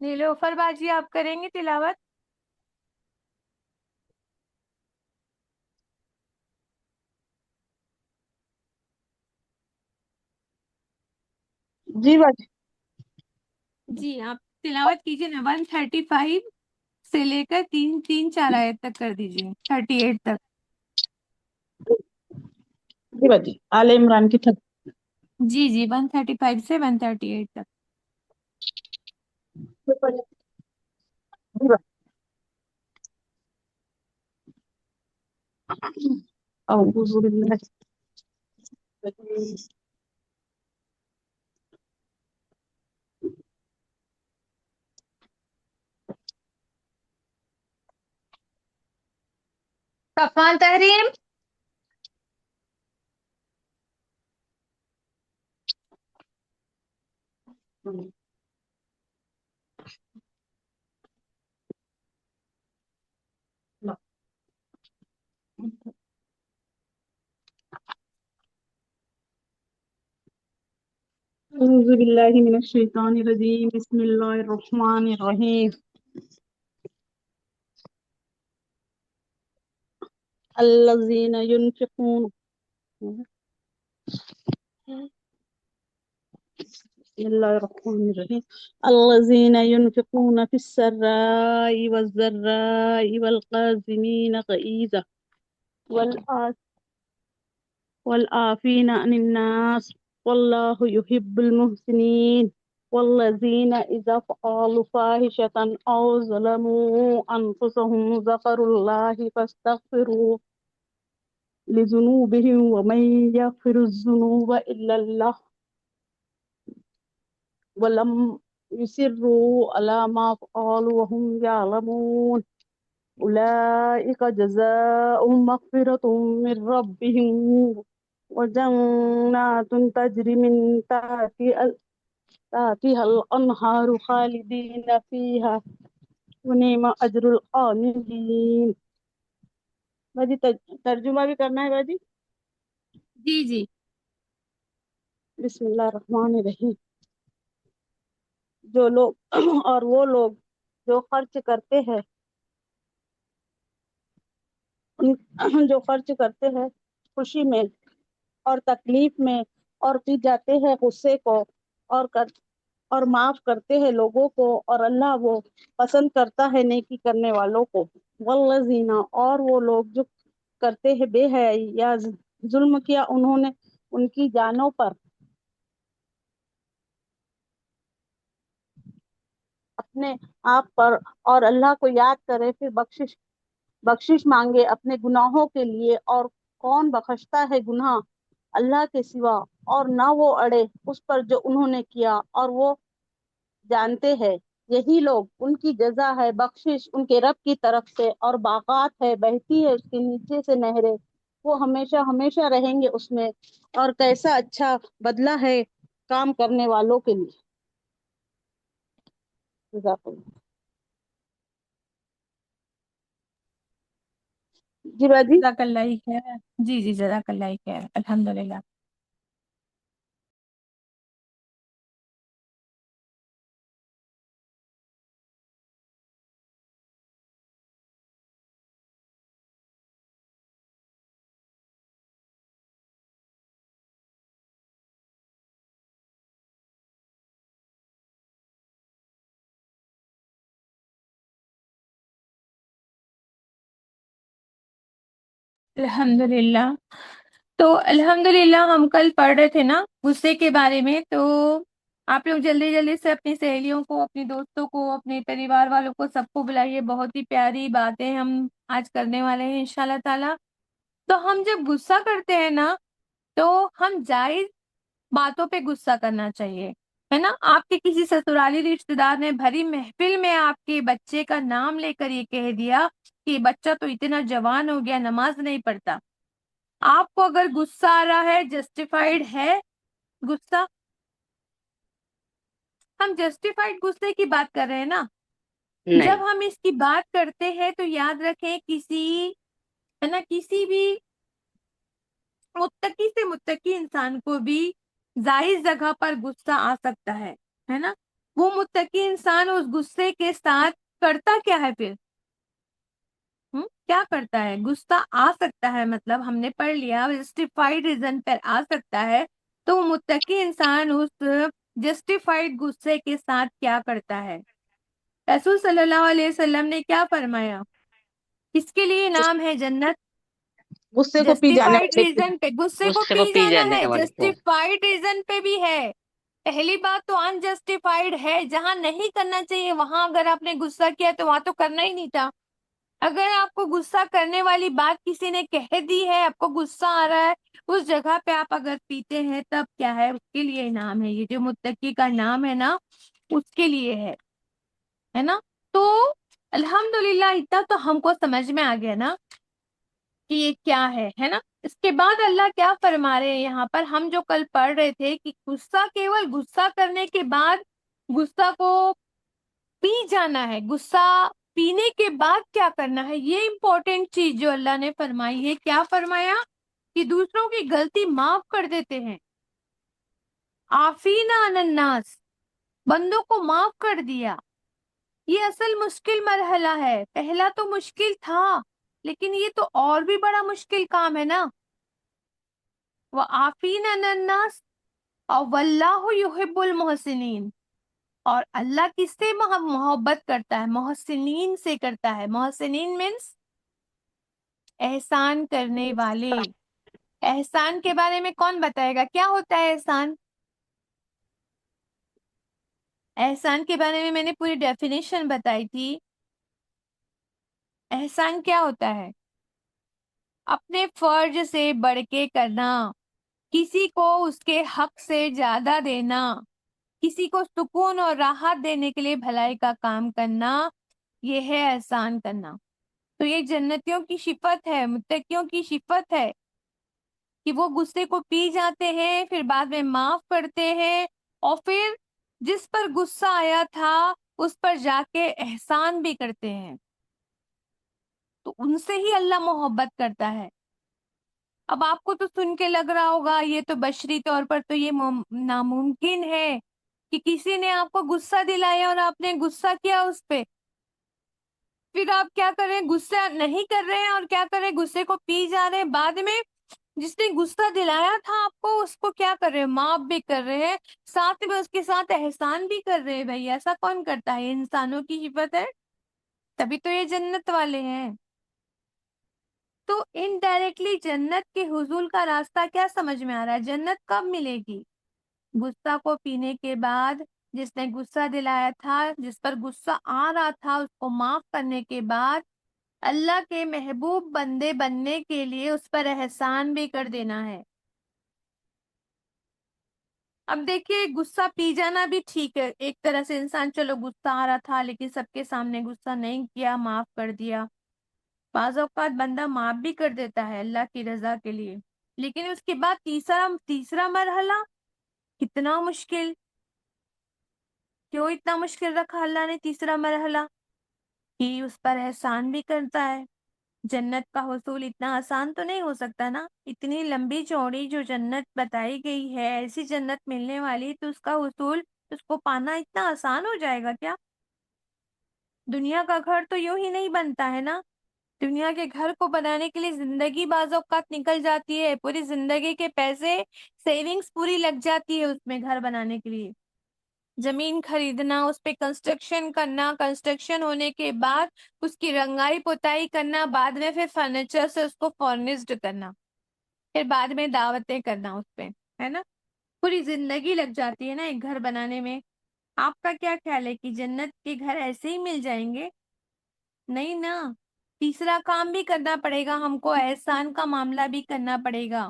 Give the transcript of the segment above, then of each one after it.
نیلوفر باجی آپ کریں گی تلاوت؟ جی باجی. جی آپ تلاوت کیجیے نا، 135 سے لے کر تین چار آیت تک کر دیجیے، 38 تک. جی باجی آل عمران کی جی 135 سے 138 تک. جی باجی. اعوذ باللہ. صفان تحریم. اعوذ باللہ من الشیطان الرجیم بسم اللہ الرحمن الرحیم الذین ينفقون بسم اللہ الرحمن الرحیم الذین ينفقون في السراء والضراء والقاظمین الغیظ والعافین عن الناس واللہ يحب المحسنین والذین اذا فعلوا فاحشة او ظلموا انفسهم ذکروا اللہ فاستغفروا لذنوبهم ومن يغفر الذنوب الا اللہ ولم يصروا على ما فعلوا وهم يعلمون أولئك جزاؤهم مغفرة من ربهم وجنات تجري من تحتها الأنهار خالدين فيها ونعم أجر العاملين. باجی ترجمہ بھی کرنا ہے باجی. جی جی. بسم اللہ الرحمن الرحیم. جو لوگ اور وہ لوگ جو خرچ کرتے ہیں جو خرچ کرتے ہیں خوشی میں اور تکلیف میں اور پی جاتے ہیں غصے کو اور معاف کرتے ہیں لوگوں کو اور اللہ وہ پسند کرتا ہے نیکی کرنے والوں کو. والذین اور وہ لوگ جو کرتے ہیں بے حیائی یا ظلم کیا انہوں نے ان کی جانوں پر اپنے آپ پر اور اللہ کو یاد کرے پھر بخشش مانگے اپنے گناہوں کے لیے. اور کون بخشتا ہے گناہ اللہ کے سوا اور نہ وہ اڑے اس پر جو انہوں نے کیا اور وہ جانتے ہیں. یہی لوگ ان کی جزا ہے بخشش ان کے رب کی طرف سے اور باغات ہے بہتی ہے اس کے نیچے سے نہریں وہ ہمیشہ ہمیشہ رہیں گے اس میں اور کیسا اچھا بدلہ ہے کام کرنے والوں کے لیے. جزاک اللہ. جی باجی. جزاک اللہ خیر. جی جی جزاک اللہ خیر. الحمد للہ. الحمد للہ. تو الحمد للہ ہم کل پڑھ رہے تھے نا غصے کے بارے میں. تو آپ لوگ جلدی جلدی سے اپنی سہیلیوں کو اپنی دوستوں کو اپنے پریوار والوں کو سب کو بلائیے. بہت ہی پیاری باتیں ہم آج کرنے والے ہیں انشاءاللہ تعالی. تو ہم جب غصہ کرتے ہیں نا تو ہم جائز باتوں پہ غصہ کرنا چاہیے ہے نا. آپ کے کسی سسرالی رشتے دار نے بھری محفل میں آپ کے بچے کا نام لے کر یہ کہہ دیا کہ بچہ تو اتنا جوان ہو گیا نماز نہیں پڑھتا. آپ کو اگر غصہ آ رہا ہے جسٹیفائیڈ ہے غصہ، ہم جسٹیفائیڈ غصے کی بات کر رہے ہیں نا. نہیں. جب ہم اس کی بات کرتے ہیں تو یاد رکھیں کسی بھی متقی سے متقی انسان کو بھی جائز جگہ پر غصہ آ سکتا ہے نا. وہ متقی انسان اس غصے کے ساتھ کرتا کیا ہے پھر؟ کیا کرتا ہے؟ غصہ آ سکتا ہے، مطلب ہم نے پڑھ لیا جسٹیفائڈ ریزن پر آ سکتا ہے، تو وہ متقی انسان اس جسٹیفائڈ غصے کے ساتھ کیا کرتا ہے؟ رسول صلی اللہ علیہ وسلم نے کیا فرمایا؟ کس کے لیے نام ہے جنت؟ غصے کو پی جانے جسٹیفائڈ والے کے ریزن پہ، غصے کو غصے کو پی پی جانا جانے ہے، والے کو. جسٹیفائڈ ریزن پہ بھی ہے۔ پہلی بات تو انجسٹیفائڈ ہے، جہاں نہیں کرنا چاہیے وہاں اگر آپ نے غصہ کیا تو وہاں تو کرنا ہی نہیں تھا۔ اگر آپ کو غصہ کرنے والی بات کسی نے کہہ دی ہے، آپ کو غصہ آ رہا ہے، اس جگہ پہ آپ اگر پیتے ہیں تب کیا ہے؟ اس کے لیے انعام ہے، یہ جو متقی کا نام ہے نا اس کے لیے ہے نا۔ تو الحمدللہ اتنا تو ہم کو سمجھ میں آ گیا نا کہ یہ کیا ہے نا۔ اس کے بعد اللہ کیا فرما رہے ہیں یہاں پر، ہم جو کل پڑھ رہے تھے کہ غصہ کیول غصہ کرنے کے بعد غصہ کو پی جانا ہے، غصہ پینے کے بعد کیا کرنا ہے، یہ امپورٹنٹ چیز جو اللہ نے فرمائی ہے۔ کیا فرمایا؟ کہ دوسروں کی غلطی معاف کر دیتے ہیں، عافینا عن الناس، بندوں کو معاف کر دیا۔ یہ اصل مشکل مرحلہ ہے، پہلا تو مشکل تھا لیکن یہ تو اور بھی بڑا مشکل کام ہے نا۔ وَعَافِينَ عَنِ النَّاسِ اور وَاللَّهُ يُحِبُّ الْمُحْسِنِينَ، اور اللہ کس سے محبت کرتا ہے؟ محسنین سے کرتا ہے۔ محسنین مینس احسان کرنے والے۔ احسان کے بارے میں کون بتائے گا کیا ہوتا ہے احسان؟ احسان کے بارے میں نے پوری ڈیفینیشن بتائی تھی۔ احسان کیا ہوتا ہے؟ اپنے فرض سے بڑھ کے کرنا، کسی کو اس کے حق سے زیادہ دینا، کسی کو سکون اور راحت دینے کے لیے بھلائی کا کام کرنا، یہ ہے احسان کرنا۔ تو یہ جنتیوں کی صفت ہے، متقیوں کی صفت ہے کہ وہ غصے کو پی جاتے ہیں، پھر بعد میں معاف کرتے ہیں، اور پھر جس پر غصہ آیا تھا اس پر جا کے احسان بھی کرتے ہیں، تو ان سے ہی اللہ محبت کرتا ہے۔ اب آپ کو تو سن کے لگ رہا ہوگا یہ تو بشری طور پر تو یہ ناممکن ہے کہ کسی نے آپ کو غصہ دلایا اور آپ نے غصہ کیا اس پہ، پھر آپ کیا کر رہے ہیں؟ غصہ نہیں کر رہے ہیں اور کیا کر رہے ہیں؟ غصے کو پی جا رہے ہیں، بعد میں جس نے غصہ دلایا تھا آپ کو اس کو کیا کر رہے ہیں؟ معاف بھی کر رہے ہیں، ساتھ میں اس کے ساتھ احسان بھی کر رہے ہیں۔ بھائی ایسا کون کرتا ہے؟ یہ انسانوں کی صفت ہے، تبھی تو یہ جنت والے ہیں۔ تو انڈائریکٹلی جنت کے حصول کا راستہ کیا سمجھ میں آ رہا ہے؟ جنت کب ملے گی؟ غصہ کو پینے کے بعد، جس نے غصہ دلایا تھا، جس پر غصہ آ رہا تھا، اس کو معاف کرنے کے بعد اللہ کے محبوب بندے بننے کے لیے اس پر احسان بھی کر دینا ہے۔ اب دیکھیے غصہ پی جانا بھی ٹھیک ہے، ایک طرح سے انسان چلو غصہ آ رہا تھا لیکن سب کے سامنے غصہ نہیں کیا، معاف کر دیا۔ بعض اوقات بندہ معاف بھی کر دیتا ہے اللہ کی رضا کے لیے، لیکن اس کے بعد تیسرا مرحلہ کتنا مشکل، کیوں اتنا مشکل رکھا اللہ نے تیسرا مرحلہ؟ کہ اس پر احسان بھی کرتا ہے۔ جنت کا حصول اتنا آسان تو نہیں ہو سکتا نا، اتنی لمبی چوڑی جو جنت بتائی گئی ہے، ایسی جنت ملنے والی، تو اس کا حصول، اس کو پانا اتنا آسان ہو جائے گا کیا؟ دنیا کا گھر تو یوں ہی نہیں بنتا ہے نا، دنیا کے گھر کو بنانے کے لیے زندگی بعض اوقات نکل جاتی ہے، پوری زندگی کے پیسے، سیونگز پوری لگ جاتی ہے اس میں گھر بنانے کے لیے، زمین خریدنا، اس پہ کنسٹرکشن کرنا، کنسٹرکشن ہونے کے بعد اس کی رنگائی پوتائی کرنا، بعد میں پھر فرنیچر سے اس کو فرنسڈ کرنا، پھر بعد میں دعوتیں کرنا اس پہ، ہے نا؟ پوری زندگی لگ جاتی ہے نا ایک گھر بنانے میں۔ آپ کا کیا خیال ہے کہ جنت کے گھر ایسے ہی مل جائیں گے؟ نہیں نا، تیسرا کام بھی کرنا پڑے گا ہم کو، احسان کا معاملہ بھی کرنا پڑے گا،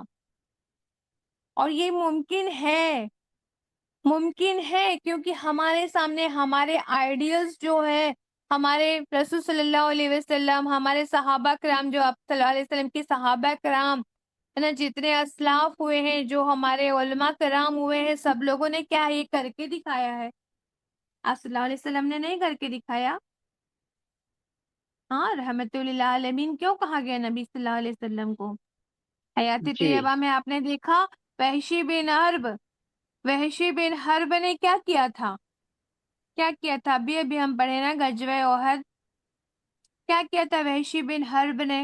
اور یہ ممکن ہے کیونکہ ہمارے سامنے ہمارے آئیڈیلز جو ہے، ہمارے رسول صلی اللہ علیہ وسلم، ہمارے صحابہ کرام، جو آپ صلی اللہ علیہ وسلم کی صحابہ کرام ہے نا، جتنے اسلاف ہوئے ہیں، جو ہمارے علماء کرام ہوئے ہیں، سب لوگوں نے کیا یہ کر کے دکھایا ہے؟ آپ صلی اللہ علیہ وسلم نے نہیں کر کے دکھایا؟ ہاں، رحمت للعالمین کیوں کہا گیا نبی صلی اللہ علیہ وسلم کو؟ حیات جی طیبہ میں آپ نے دیکھا وحشی بن حرب نے کیا کیا تھا؟ کیا کیا تھا؟ ابھی ابھی ہم پڑھے نا غزوہ احد، کیا کیا تھا وحشی بن حرب نے؟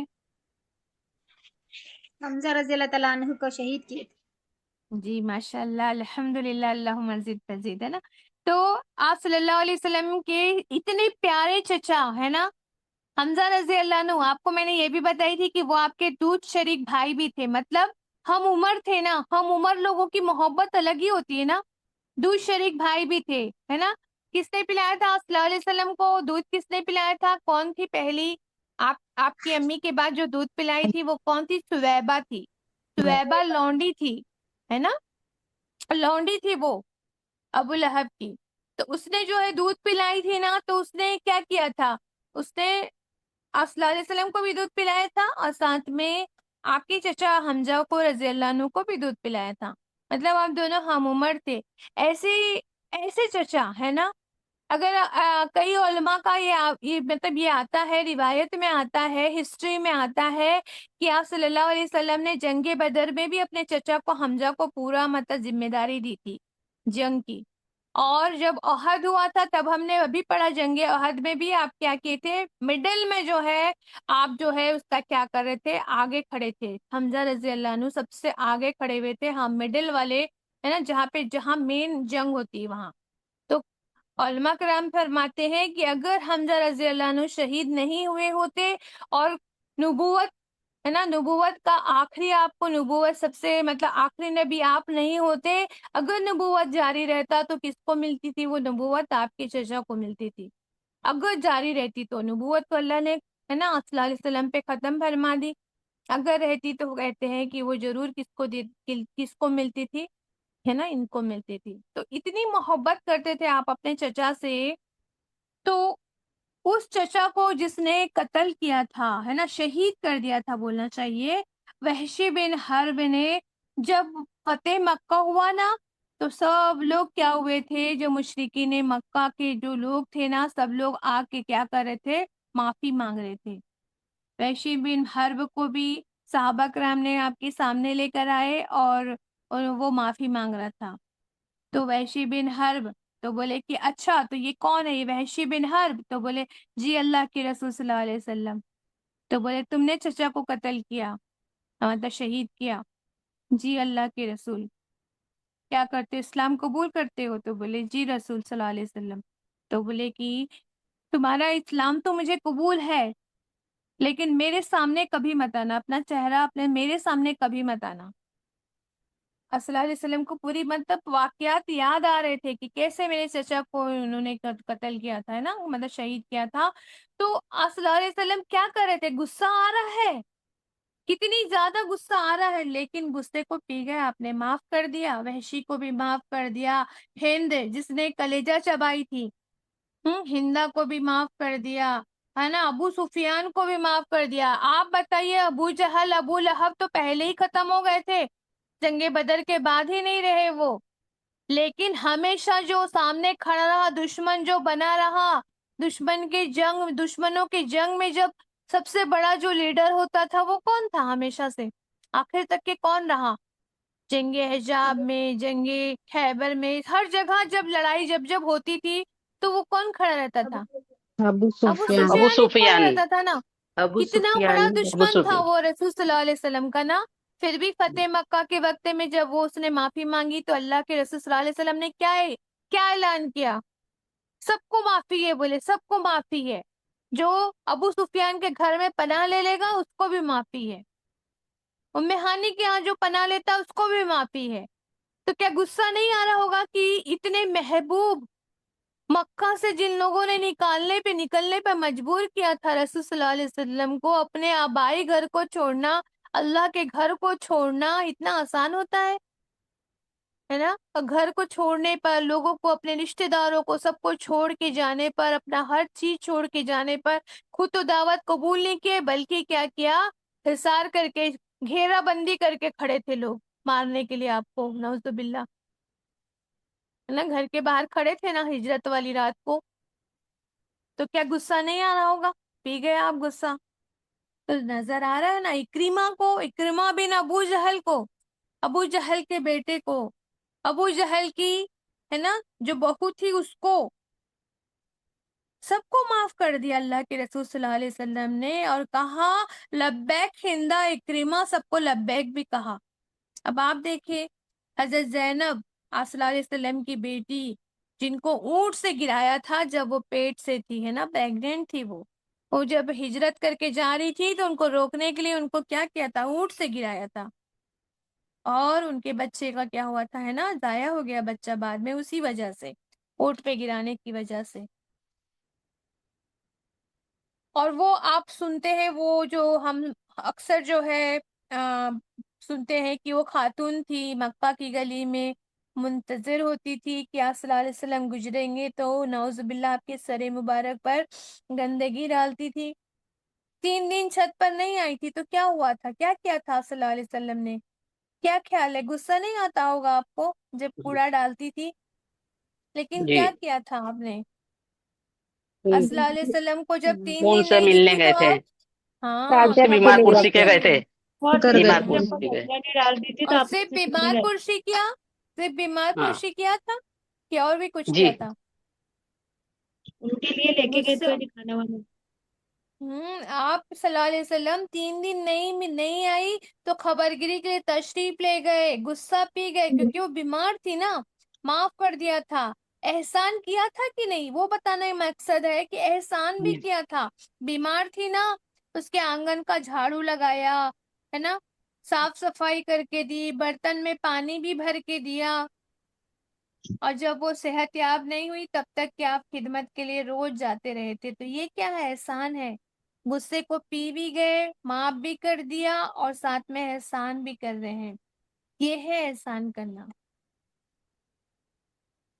حمزہ رضی اللہ تعالیٰ عنہ کو شہید کیے تھے۔ جی ماشاء اللہ، الحمد للہ، اللہ مزید تزید، ہے نا؟ تو آپ صلی اللہ علیہ وسلم کے اتنے پیارے چچا ہے نا حمزہ رضی اللہ عنہ، آپ کو میں نے یہ بھی بتائی تھی کہ وہ آپ کے دودھ شریک بھائی بھی تھے، مطلب ہم عمر تھے نا، ہم عمر لوگوں کی محبت الگ ہی ہوتی ہے نا، دودھ شریک بھائی بھی تھے، ہے نا؟ کس نے پلایا تھا صلی اللہ علیہ وسلم کو دودھ؟ کس نے پلایا تھا؟ کون تھی پہلی آپ کی امی کے بعد جو دودھ پلائی تھی وہ کون تھی؟ سویبہ تھی، سویبہ لونڈی تھی، ہے نا؟ لونڈی تھی وہ ابو لہب کی، تو اس نے جو ہے دودھ پلائی تھی نا، تو اس نے کیا کیا تھا؟ اس نے آپ صلی اللہ علیہ وسلم کو بھی دودھ پلایا تھا، اور ساتھ میں آپ کے چچا حمزہ کو رضی اللہ عنہ کو بھی دودھ پلایا تھا، مطلب آپ دونوں ہم عمر تھے، ایسے ایسے چچا ہے نا؟ اگر کئی علماء کا یہ مطلب یہ آتا ہے، روایت میں آتا ہے، ہسٹری میں آتا ہے کہ آپ صلی اللہ علیہ وسلم نے جنگ بدر میں بھی اپنے چچا کو حمزہ کو پورا مطلب ذمہ داری دی تھی جنگ کی، اور جب احد ہوا تھا تب ہم نے ابھی پڑھا جنگ احد میں بھی آپ کیا کیے تھے؟ مڈل میں جو ہے آپ جو ہے اس کا کیا کر رہے تھے؟ آگے کھڑے تھے، حمزہ رضی اللہ عنہ سب سے آگے کھڑے ہوئے تھے، ہم مڈل والے، ہے نا؟ جہاں مین جنگ ہوتی ہے وہاں، تو علماء کرام فرماتے ہیں کہ اگر حمزہ رضی اللہ عنہ شہید نہیں ہوئے ہوتے اور نبوت، ہے نا، نبوت کا آخری، آپ کو نبوت سب سے مطلب آخری نبی آپ نہیں ہوتے، اگر نبوت جاری رہتا تو کس کو ملتی تھی وہ نبوت؟ آپ کے چچا کو ملتی تھی، اگر جاری رہتی تو نبوت تو اللہ نے، ہے نا، صلی اللہ علیہ وسلم پہ ختم فرما دی، اگر رہتی تو کہتے ہیں کہ وہ ضرور کس کو ملتی تھی، ہے نا، ان کو ملتی تھی، تو اتنی محبت کرتے تھے آپ اپنے چچا سے، تو اس چچا کو جس نے قتل کیا تھا، ہے نا، شہید کر دیا تھا بولنا چاہیے، وحشی بن حرب نے، جب فتح مکہ ہوا نا، تو سب لوگ کیا ہوئے تھے؟ جو مشرکین مکہ کے جو لوگ تھے نا، سب لوگ آ کے کیا کر رہے تھے؟ معافی مانگ رہے تھے، وحشی بن حرب کو بھی صحابہ کرام نے آپ کے سامنے لے کر آئے، اور وہ معافی مانگ رہا تھا، تو وحشی بن حرب تو بولے کہ اچھا تو یہ کون ہے؟ یہ وحشی بن حرب؟ تو بولے جی اللہ کے رسول صلی اللہ علیہ وسلم، تو بولے تم نے چچا کو قتل کیا، مطلب شہید کیا؟ جی اللہ کے رسول، کیا کرتے؟ اسلام قبول کرتے ہو؟ تو بولے جی رسول صلی اللہ علیہ وسلم، تو بولے کہ تمہارا اسلام تو مجھے قبول ہے، لیکن میرے سامنے کبھی مت آنا، اپنا چہرہ اپنے میرے سامنے کبھی مت آنا۔ صلی اللہ علیہ وسلم کو پوری مطلب واقعات یاد آ رہے تھے کہ کیسے میرے چچا کو انہوں نے قتل کیا تھا، ہے نا، مطلب شہید کیا تھا، تو صلی اللہ علیہ وسلم کیا کر رہے تھے؟ غصہ آ رہا ہے، کتنی زیادہ غصہ آ رہا ہے، لیکن غصے کو پی گئے، آپ نے معاف کر دیا، وحشی کو بھی معاف کر دیا، ہند جس نے کلیجہ چبائی تھی، ہندا کو بھی معاف کر دیا، ہے نا، ابو سفیان کو بھی معاف کر دیا۔ آپ بتائیے، ابو جہل ابو لہب تو پہلے ہی ختم ہو گئے تھے، جنگ بدر کے بعد ہی نہیں رہے وہ، لیکن ہمیشہ جو سامنے کھڑا رہا، دشمن جو بنا رہا، دشمنوں کے جنگ میں جب سب سے بڑا جو لیڈر ہوتا تھا وہ کون تھا؟ ہمیشہ سے آخر تک کے کون رہا؟ جنگ حجاب میں، جنگ خیبر میں، ہر جگہ جب لڑائی جب ہوتی تھی تو وہ کون کھڑا رہتا تھا؟ ابو ابو سفیان۔ ابو سفیان ہی کھڑا سفیان، رہتا تھا نا، ابو کتنا سفیان، بڑا ابو دشمن تھا سفیان، وہ رسول صلی اللہ علیہ وسلم کا نا، پھر بھی فتح مکہ کے وقت میں جب وہ اس نے معافی مانگی تو اللہ کے رسول صلی اللہ علیہ وسلم نے کیا اعلان کیا؟ سب کو معافی ہے، بولے سب کو معافی ہے، جو ابو سفیان کے گھر میں پناہ لے لے گا اس کو بھی معافی ہے، ام ہانی کے یہاں جو پناہ لیتا اس کو بھی معافی ہے، تو کیا غصہ نہیں آ رہا ہوگا کہ اتنے محبوب مکہ سے جن لوگوں نے نکلنے پہ مجبور کیا تھا رسول صلی اللہ علیہ وسلم کو، اپنے آبائی گھر کو چھوڑنا، اللہ کے گھر کو چھوڑنا اتنا آسان ہوتا ہے نا؟ اور گھر کو چھوڑنے پر، لوگوں کو، اپنے رشتہ داروں کو، سب کو چھوڑ کے جانے پر، اپنا ہر چیز چھوڑ کے جانے پر، خود تو دعوت قبول نہیں کیے بلکہ کیا کیا؟ حصار کر کے، گھیرا بندی کر کے کھڑے تھے لوگ مارنے کے لیے آپ کو، نعوذ باللہ، ہے نا، گھر کے باہر کھڑے تھے نا ہجرت والی رات کو، تو کیا غصہ نہیں آ رہا ہوگا؟ پی گئے آپ غصہ، تو نظر آ رہا ہے نا، اکرمہ بن ابو جہل کو، ابو جہل کے بیٹے کو، ابو جہل کی، ہے نا، جو بہو تھی اس کو، سب کو معاف کر دیا اللہ کے رسول صلی اللہ علیہ وسلم نے، اور کہا لبیک ہندا اکرمہ، سب کو لبیک بھی کہا۔ اب آپ دیکھیں حضرت زینب آپ صلی اللہ علیہ وسلم کی بیٹی، جن کو اونٹ سے گرایا تھا جب وہ پیٹ سے تھی، ہے نا، پریگننٹ تھی وہ جب ہجرت کر کے جا رہی تھی تو ان کو روکنے کے لیے ان کو کیا کیا تھا، اونٹ سے گرایا تھا، اور ان کے بچے کا کیا ہوا تھا، ہے نا، ضائع ہو گیا بچہ بعد میں اسی وجہ سے، اونٹ پہ گرانے کی وجہ سے۔ اور وہ آپ سنتے ہیں، وہ جو ہم اکثر جو ہے سنتے ہیں کہ وہ خاتون تھی، مکہ کی گلی میں منتظر ہوتی تھی کہ آپ صلی اللہ علیہ وسلم گزریں گے تو نعوذ باللہ آپ کے سر مبارک پر گندگی ڈالتی تھی۔ 3 دن چھت پر نہیں آئی تھی تو کیا ہوا تھا، کیا کیا تھا صلی اللہ علیہ وسلم نے؟ کیا خیال ہے، غصہ نہیں آتا ہوگا آپ کو جب کوڑا ڈالتی تھی؟ لیکن جی، کیا کیا تھا آپ نے؟ ان صلی اللہ علیہ وسلم کو جب 3 ان دن سے نہیں ملنے دکھی گئے تو تھے، آپ، ہاں اس سے چادر کو بیمار لے پرسی کے جاتے گئے تھے، اتر گئے بیمار تھے۔ پرسی کے گئے۔ نہیں ڈالتی تھی تو اور آپ صرف سے ملنے بیمار گئے۔ پرسی کیا؟ صرف بیمار ہاں پرسی کیا تھا کہ اور بھی کچھ جی، کیا تھا؟ ان کے لیے لے کے گئے غصہ، تھے جی کھانا وانا۔ آپ صلی اللہ علیہ وسلم 3 دن نہیں آئی تو خبر گیری کے لیے تشریف لے گئے، غصہ پی گئے کیونکہ وہ بیمار تھی نا، معاف کر دیا تھا۔ احسان کیا تھا کہ نہیں وہ بتانا مقصد ہے کہ احسان بھی کیا تھا۔ بیمار تھی نا، اس کے آنگن کا جھاڑو لگایا، ہے نا، صاف صفائی کر کے دی، برتن میں پانی بھی بھر کے دیا، اور جب وہ صحت یاب نہیں ہوئی تب تک کہ آپ خدمت کے لیے روز جاتے رہے تھے۔ تو یہ کیا ہے، احسان ہے۔ غصے کو پی بھی گئے، معاف بھی کر دیا، اور ساتھ میں احسان بھی کر رہے ہیں، یہ ہے احسان کرنا۔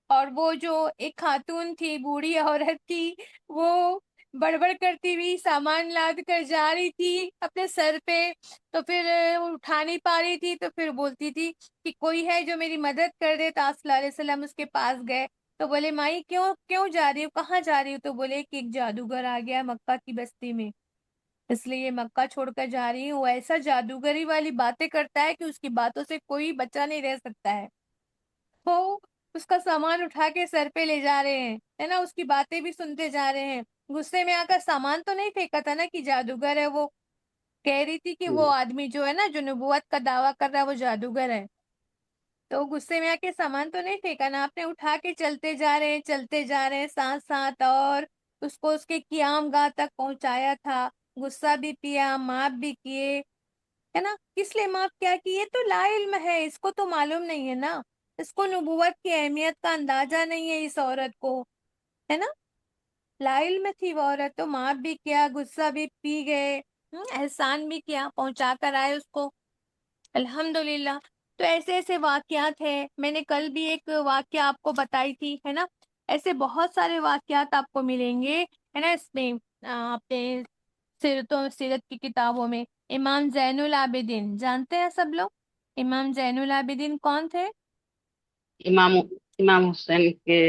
اور وہ جو ایک خاتون تھی، بوڑھی عورت تھی، وہ بڑبڑ کرتی ہوئی سامان لاد کر جا رہی تھی اپنے سر پہ، تو پھر وہ اٹھا نہیں پا رہی تھی، تو پھر بولتی تھی کہ کوئی ہے جو میری مدد کر دے، تو آپ صلی اللہ علیہ وسلم اس کے پاس گئے تو بولے مائی کیوں جا رہی ہو، کہاں جا رہی ہو؟ تو بولے کہ ایک جادوگر آ گیا مکہ کی بستی میں، اس لیے مکہ چھوڑ کر جا رہی ہوں۔ وہ ایسا جادوگری والی باتیں کرتا ہے کہ اس کی باتوں سے کوئی بچہ نہیں رہ سکتا ہے۔ وہ اس کا سامان اٹھا کے سر پہ لے جا رہے ہیں، ہے نا، اس کی باتیں بھی سنتے جا رہے ہیں۔ غصے میں آ کر سامان تو نہیں پھینکا تھا نا کہ جادوگر ہے وہ، کہہ رہی تھی کہ وہ آدمی جو ہے نا، جو نبوت کا دعویٰ کر رہا ہے وہ جادوگر ہے، تو غصے میں آ کے سامان تو نہیں پھینکا نا آپ نے، اٹھا کے چلتے جا رہے ہیں ساتھ ساتھ، اور اس کو اس کے قیام گاہ تک پہنچایا تھا، غصہ بھی پیا، معاف بھی کیے، ہے نا۔ کس لیے معاف کیا کہ یہ تو لا علم ہے، اس کو تو معلوم نہیں ہے نا، اس کو نبوت کی اہمیت کا اندازہ نہیں ہے اس عورت کو، ہے نا، لا علم تھی وہ عورت، تو معاف بھی کیا، غصہ بھی پی گئے، احسان بھی کیا، پہنچا کر آئے اس کو، الحمدللہ۔ تو ایسے ایسے واقعات ہیں، میں نے کل بھی ایک واقعہ آپ کو بتائی تھی، ہے نا، ایسے بہت سارے واقعات آپ کو ملیں گے، ہے نا، اس میں اپنے سیرت کی کتابوں میں۔ امام زین العابدین جانتے ہیں سب لوگ؟ امام زین العابدین کون تھے؟ امام امام حسین کے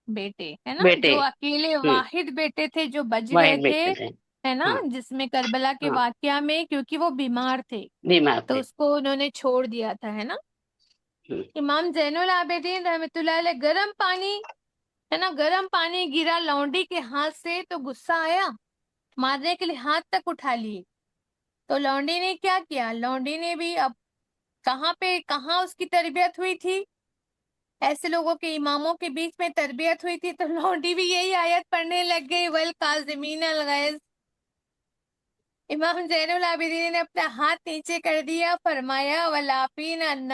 بیٹے، ہے نا، بیٹے، جو اکیلے واحد بیٹے تھے جو بج گئے واحد تھے، بیٹے تھے۔ ہے نا، ہاں جس میں کربلا کے ہاں، واقعہ میں کیونکہ وہ بیمار تھے بیمار تو تھے۔ اس کو انہوں نے چھوڑ دیا تھا، ہے نا۔ امام زین العابدین رحمۃ اللہ علیہ، گرم پانی، ہے نا، گرم پانی گرا لونڈی کے ہاتھ سے تو غصہ آیا، مارنے کے لیے ہاتھ تک اٹھا لیے، تو لونڈی نے کیا کیا، لونڈی نے بھی اب کہاں اس کی تربیت ہوئی تھی، ایسے لوگوں کے اماموں کے بیچ میں تربیت ہوئی تھی، تو لونڈی بھی یہی آیت پڑھنے لگ گئی، والکاظمین الغیظ۔ امام زین العابدین نے اپنا ہاتھ نیچے کر دیا، فرمایا والعافین عن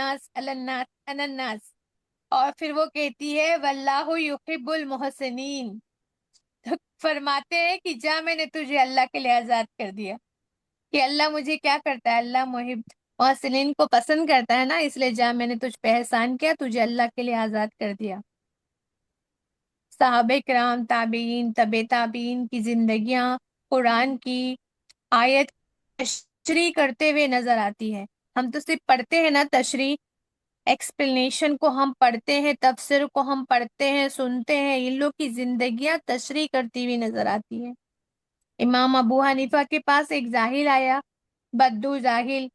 الناس، اور پھر وہ کہتی ہے واللہ یحب المحسنین، تو فرماتے ہیں کہ جا میں نے تجھے اللہ کے لیے آزاد کر دیا، کہ اللہ مجھے کیا کرتا ہے، اللہ محسنین کو پسند کرتا ہے نا، اس لیے جا میں نے تجھ پہ احسان کیا، تجھے اللہ کے لیے آزاد کر دیا۔ صحابہ کرام، تابعین، تبع تابعین کی زندگیاں قرآن کی آیت تشریح کرتے ہوئے نظر آتی ہے۔ ہم تو صرف پڑھتے ہیں نا تشریح، ایکسپلینیشن کو ہم پڑھتے ہیں، تفسیر کو ہم پڑھتے ہیں، سنتے ہیں، ان لوگ کی زندگیاں تشریح کرتی ہوئی نظر آتی ہیں۔ امام ابو حنیفہ کے پاس ایک جاہل آیا، بدو جاہل،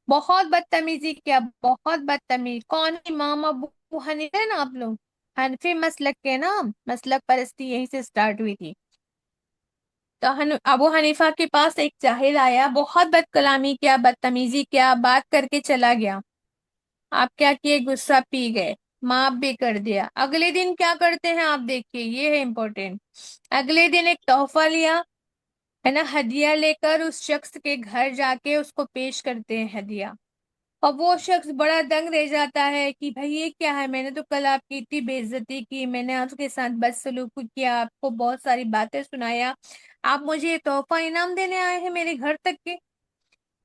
بہت بدتمیزی کیا، بہت بدتمیز۔ کون؟ امام ابو حنیفہ ہے نا آپ لوگ، حنفی مسلک کے نا، مسلک پرستی یہیں سے سٹارٹ ہوئی تھی. تو ابو حنیفہ کے پاس ایک جاہل آیا، بہت بد کلامی کیا، بدتمیزی کیا، بات کر کے چلا گیا. آپ کیا کیے؟ غصہ پی گئے، معاف بھی کر دیا. اگلے دن کیا کرتے ہیں آپ دیکھیے، یہ ہے امپورٹینٹ. اگلے دن ایک تحفہ لیا ہے نا، ہدیہ لے کر اس شخص کے گھر جا کے اس کو پیش کرتے ہیں ہدیہ. اور وہ شخص بڑا دنگ رہ جاتا ہے کہ بھائی یہ کیا ہے، میں نے تو کل آپ کی اتنی بے عزتی کی، میں نے آپ کے ساتھ بد سلوک کیا، آپ کو بہت ساری باتیں سنایا، آپ مجھے یہ تحفہ انعام دینے آئے ہیں میرے گھر تک کے.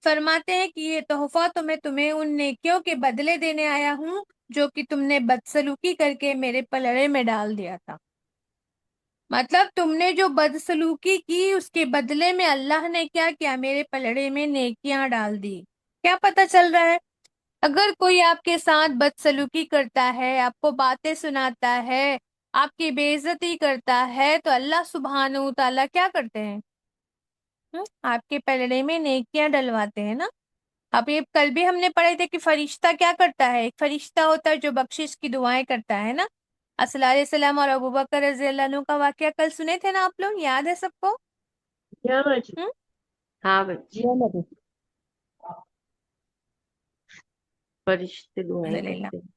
فرماتے ہیں کہ یہ تحفہ تو میں تمہیں ان نیکیوں کے بدلے دینے آیا ہوں جو کہ تم نے بدسلوکی کر کے میرے پلڑے میں ڈال دیا تھا. مطلب تم نے جو بدسلوکی کی اس کے بدلے میں اللہ نے کیا کیا، میرے پلڑے میں نیکیاں ڈال دی. کیا پتہ چل رہا ہے؟ اگر کوئی آپ کے ساتھ بدسلوکی کرتا ہے، آپ کو باتیں سناتا ہے، آپ کی بے عزتی کرتا ہے، تو اللہ سبحانہ و تعالیٰ کیا کرتے ہیں؟ آپ کے پلڑے میں نیکیاں ڈلواتے ہیں نا. اب یہ کل بھی ہم نے پڑھے تھے کہ فرشتہ کیا کرتا ہے، ایک فرشتہ ہوتا ہے جو بخشش کی دعائیں کرتا ہے نا. اصل علیہ السلام اور ابوبکر رضی اللہ عنہ کا واقعہ کل سنے تھے نا آپ لوگ، یاد ہے سب کو؟ یا بچی، ہم؟ ہاں بچی، فرشتے دعائیں الحمدللہ. کرتے ہیں.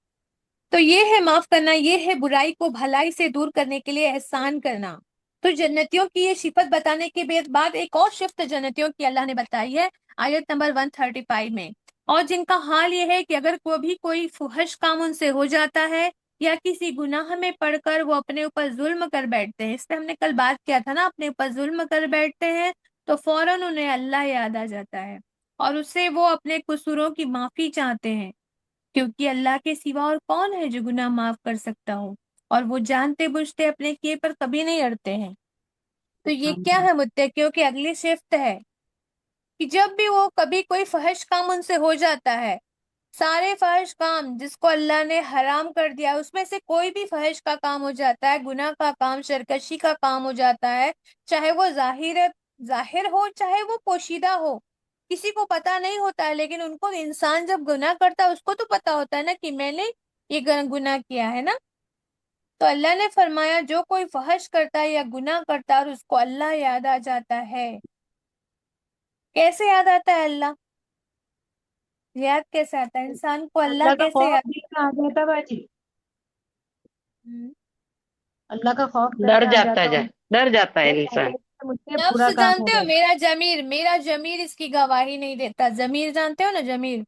تو یہ ہے معاف کرنا، یہ ہے برائی کو بھلائی سے دور کرنے کے لیے احسان کرنا. تو جنتیوں کی یہ صفت بتانے کے بعد ایک اور صفت جنتیوں کی اللہ نے بتائی ہے آیت نمبر 135 میں، اور جن کا حال یہ ہے کہ اگر کوئی فحش کام ان سے ہو جاتا ہے یا کسی گناہ میں پڑھ کر وہ اپنے اوپر ظلم کر بیٹھتے ہیں، اس پہ ہم نے کل بات کیا تھا نا، اپنے اوپر ظلم کر بیٹھتے ہیں تو فوراً انہیں اللہ یاد آ جاتا ہے اور اس سے وہ اپنے قصوروں کی معافی چاہتے ہیں، کیونکہ اللہ کے سوا اور کون ہے جو گناہ معاف کر سکتا ہو، اور وہ جانتے بوجھتے اپنے کیے پر کبھی نہیں اڑتے ہیں. تو یہ کیا ہے؟ متقیوں کی اگلی صفت ہے کہ جب بھی وہ کبھی کوئی فحش کام ان سے ہو جاتا ہے، سارے فحش کام جس کو اللہ نے حرام کر دیا اس میں سے کوئی بھی فحش کا کام ہو جاتا ہے، گناہ کا کام، سرکشی کا کام ہو جاتا ہے، چاہے وہ ظاہر ہو چاہے وہ پوشیدہ ہو، کسی کو پتا نہیں ہوتا ہے، لیکن ان کو انسان جب گناہ کرتا ہے اس کو تو پتا ہوتا ہے نا کہ میں نے یہ گناہ کیا ہے نا. تو اللہ نے فرمایا جو کوئی فحش کرتا ہے یا گناہ کرتا ہے اور اس کو اللہ یاد آ جاتا ہے. کیسے یاد آتا ہے اللہ؟ یاد کیسے آتا ہے انسان کو اللہ اللہ کا کیسے خوف یاد؟ بھی آ جاتا باجی، ہم۔ اللہ کا خوف ڈر کیسے آ جاتا جاتا جائے، ڈر جاتا ہے انسان. مجھ سے نفس برا کام ہو جانتے ہو، گیا. میرا ضمیر اس کی گواہی نہیں دیتا. ضمیر جانتے ہو نا، ضمیر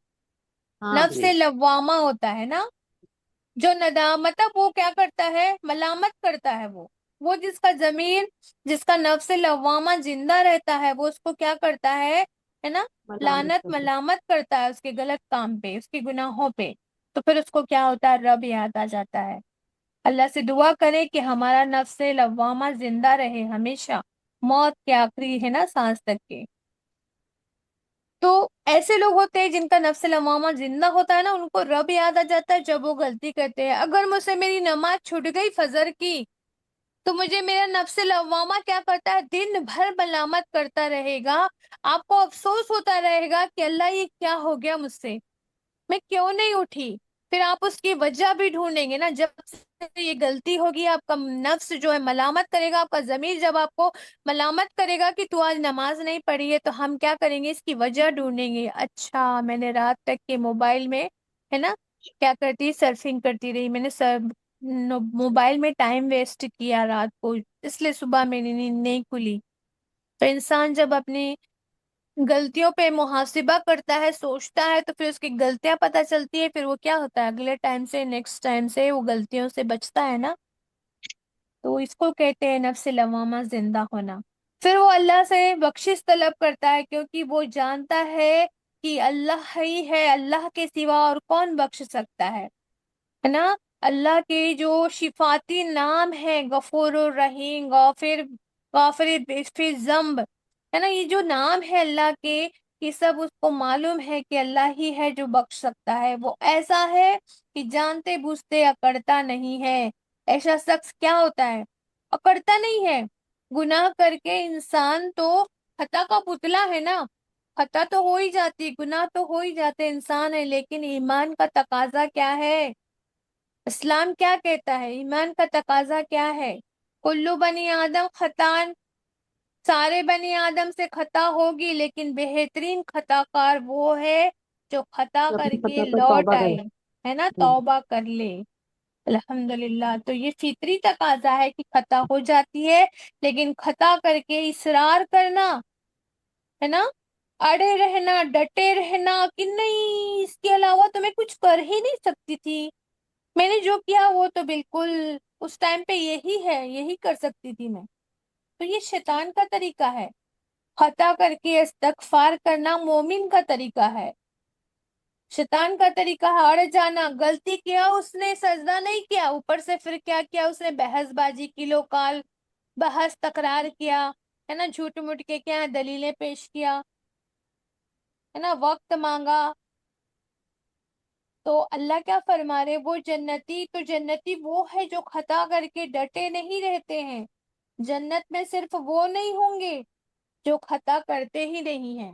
ہاں نفس جی. لوامہ ہوتا ہے نا، جو مطلب وہ کیا کرتا ہے، ملامت کرتا ہے. وہ جس کا نفس لوامہ زندہ رہتا ہے وہ اس کو کیا کرتا ہے نا، ملامت لعنت کرتے. ملامت کرتا ہے اس کے غلط کام پہ، اس کے گناہوں پہ. تو پھر اس کو کیا ہوتا ہے، رب یاد آ جاتا ہے. اللہ سے دعا کرے کہ ہمارا نفس لوامہ زندہ رہے ہمیشہ، موت کے آخری ہے نا سانس تک کے. تو ایسے لوگ ہوتے ہیں جن کا نفس لوامہ زندہ ہوتا ہے نا، ان کو رب یاد آ جاتا ہے جب وہ غلطی کرتے ہیں. اگر مجھ سے میری نماز چھوٹ گئی فجر کی تو مجھے میرا نفس لوامہ کیا کرتا ہے، دن بھر ملامت کرتا رہے گا. آپ کو افسوس ہوتا رہے گا کہ اللہ یہ کیا ہو گیا مجھ سے، میں کیوں نہیں اٹھی. پھر آپ اس کی وجہ بھی ڈھونڈیں گے نا. جب سے یہ غلطی ہوگی آپ کا نفس جو ہے ملامت کرے گا، آپ کا ضمیر جب آپ کو ملامت کرے گا کہ تو آج نماز نہیں پڑھی ہے، تو ہم کیا کریں گے، اس کی وجہ ڈھونڈیں گے. اچھا میں نے رات تک کے موبائل میں ہے نا کیا کرتی، سرفنگ کرتی رہی، میں نے موبائل میں ٹائم ویسٹ کیا رات کو، اس لیے صبح میری نیند نہیں کھلی. تو انسان جب اپنی غلطیوں پہ محاسبہ کرتا ہے، سوچتا ہے، تو پھر اس کی غلطیاں پتہ چلتی ہے، پھر وہ کیا ہوتا ہے، اگلے ٹائم سے نیکسٹ ٹائم سے وہ غلطیوں سے بچتا ہے نا. تو اس کو کہتے ہیں نفس لوامہ زندہ ہونا. پھر وہ اللہ سے بخشش طلب کرتا ہے کیونکہ وہ جانتا ہے کہ اللہ ہی ہے، اللہ کے سوا اور کون بخش سکتا ہے نا. اللہ کے جو شفاتی نام ہے، غفور الرحیم، غافر فی ذنب، ہے نا، یہ جو نام ہے اللہ کے، یہ سب اس کو معلوم ہے کہ اللہ ہی ہے جو بخش سکتا ہے. وہ ایسا ہے کہ جانتے بوجھتے اکڑتا نہیں ہے. ایسا شخص کیا ہوتا ہے، اکڑتا نہیں ہے. گناہ کر کے انسان تو خطا کا پتلا ہے نا، خطا تو ہو ہی جاتی، گناہ تو ہو ہی جاتے، انسان ہے، لیکن ایمان کا تقاضا کیا ہے، اسلام کیا کہتا ہے، ایمان کا تقاضا کیا ہے؟ کلو بنی آدم خطان، سارے بنی آدم سے خطا ہوگی، لیکن بہترین خطا کار وہ ہے جو خطا کر اپنی کے خطا پر لوٹ توبہ آئے، کرے۔ ہے نا، توبہ کر لے۔ الحمدللہ، تو یہ فطری تقاضا ہے کہ خطا ہو جاتی ہے، لیکن خطا کر کے اصرار کرنا، ہے نا، اڑے رہنا، ڈٹے رہنا کہ نہیں اس کے علاوہ تو میں کچھ کر ہی نہیں سکتی تھی، میں نے جو کیا وہ تو بالکل اس ٹائم پہ یہی ہے، یہی کر سکتی تھی میں، تو یہ شیطان کا طریقہ ہے۔ خطا کر کے استغفار کرنا مومن کا طریقہ ہے، شیطان کا طریقہ ہے اڑ جانا۔ غلطی کیا اس نے، سجدہ نہیں کیا، اوپر سے پھر کیا کیا اس نے، بحث بازی کی، لوکال بحث تکرار کیا، ہے نا، جھوٹ موٹ کے کیا دلیلیں پیش کیا، ہے نا، وقت مانگا۔ تو اللہ کیا فرما رہے، وہ جنتی، تو جنتی وہ ہے جو خطا کر کے ڈٹے نہیں رہتے ہیں۔ جنت میں صرف وہ نہیں ہوں گے جو خطا کرتے ہی نہیں ہیں،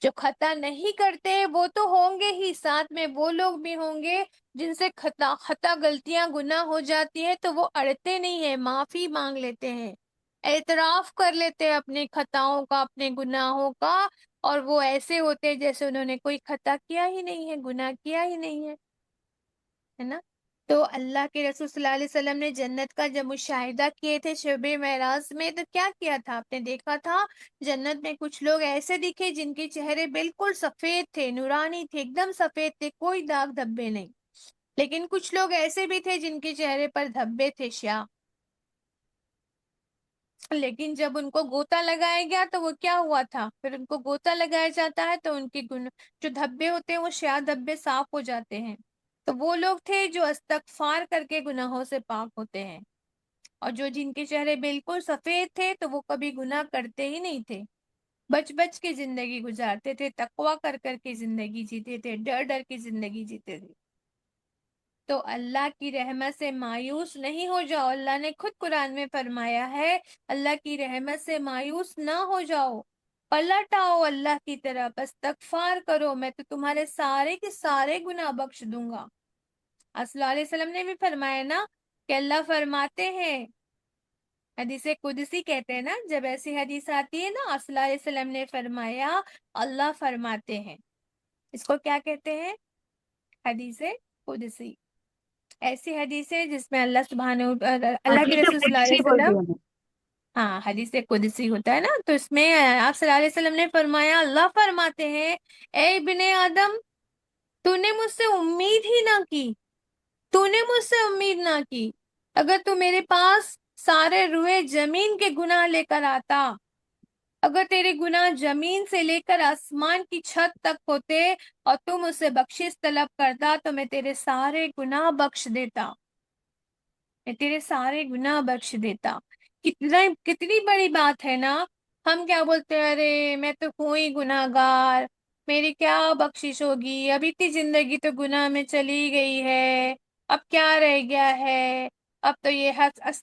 جو خطا نہیں کرتے وہ تو ہوں گے ہی، ساتھ میں وہ لوگ بھی ہوں گے جن سے خطا غلطیاں گناہ ہو جاتی ہے تو وہ اڑتے نہیں ہیں، معافی مانگ لیتے ہیں، اعتراف کر لیتے ہیں اپنے خطاؤں کا، اپنے گناہوں کا، اور وہ ایسے ہوتے ہیں جیسے انہوں نے کوئی خطا کیا ہی نہیں ہے، گناہ کیا ہی نہیں ہے نا۔ تو اللہ کے رسول صلی اللہ علیہ وسلم نے جنت کا جب مشاہدہ کیے تھے شب معراج میں، تو کیا کیا تھا آپ نے دیکھا تھا، جنت میں کچھ لوگ ایسے دکھے جن کے چہرے بالکل سفید تھے، نورانی تھے، ایک دم سفید تھے، کوئی داغ دھبے نہیں، لیکن کچھ لوگ ایسے بھی تھے جن کے چہرے پر دھبے تھے، شیاہ، لیکن جب ان کو گوتا لگایا گیا تو وہ کیا ہوا تھا، پھر ان کو گوتا لگایا جاتا ہے تو ان کے جو دھبے ہوتے ہیں وہ شیاہ دھبے صاف ہو جاتے ہیں۔ تو وہ لوگ تھے جو استغفار کر کے گناہوں سے پاک ہوتے ہیں، اور جو جن کے چہرے بالکل سفید تھے تو وہ کبھی گناہ کرتے ہی نہیں تھے، بچ بچ کے زندگی گزارتے تھے، تقوی کر کر کے زندگی جیتے تھے، ڈر ڈر کے زندگی جیتے تھے۔ تو اللہ کی رحمت سے مایوس نہیں ہو جاؤ، اللہ نے خود قرآن میں فرمایا ہے، اللہ کی رحمت سے مایوس نہ ہو جاؤ، پلٹ آؤ اللہ کی طرف، استغفار کرو، میں تو تمہارے سارے کے سارے گناہ بخش دوں گا۔ صلی اللہ علیہ وسلم نے بھی فرمایا نا کہ اللہ فرماتے ہیں، حدیث قدسی کہتے ہیں نا، جب ایسی حدیث آتی ہے نا، صلی اللہ علیہ وسلم نے فرمایا، اللہ فرماتے ہیں، اس کو کیا کہتے ہیں، حدیث قدسی، ایسی حدیث ہے جس میں اللہ سبحانہ اللہ کے حدیث رسول صلی اللہ قدسی علیہ بولتے وسلم، ہیں ہمیں۔ ہاں حدیث قدسی ہوتا ہے نا، تو اس میں آپ صلی اللہ علیہ وسلم نے فرمایا، اللہ فرماتے ہیں، اے ابن آدم، تو نے مجھ سے امید ہی نہ کی، تو نے مجھ سے امید نہ کی، اگر تو میرے پاس سارے روئے زمین کے گناہ لے کر آتا، اگر تیرے گناہ زمین سے لے کر آسمان کی چھت تک ہوتے اور تم مجھ سے بخشش طلب کرتا تو میں تیرے سارے گناہ بخش دیتا، میں تیرے سارے گناہ بخش دیتا۔ کتنی بڑی بات ہے نا، ہم کیا بولتے ہیں، ارے میں تو ہوں ہی گناہ گار، میری کیا بخشش ہوگی، اب اتنی زندگی تو گناہ میں چلی گئی ہے، اب کیا رہ گیا ہے، اب تو یہ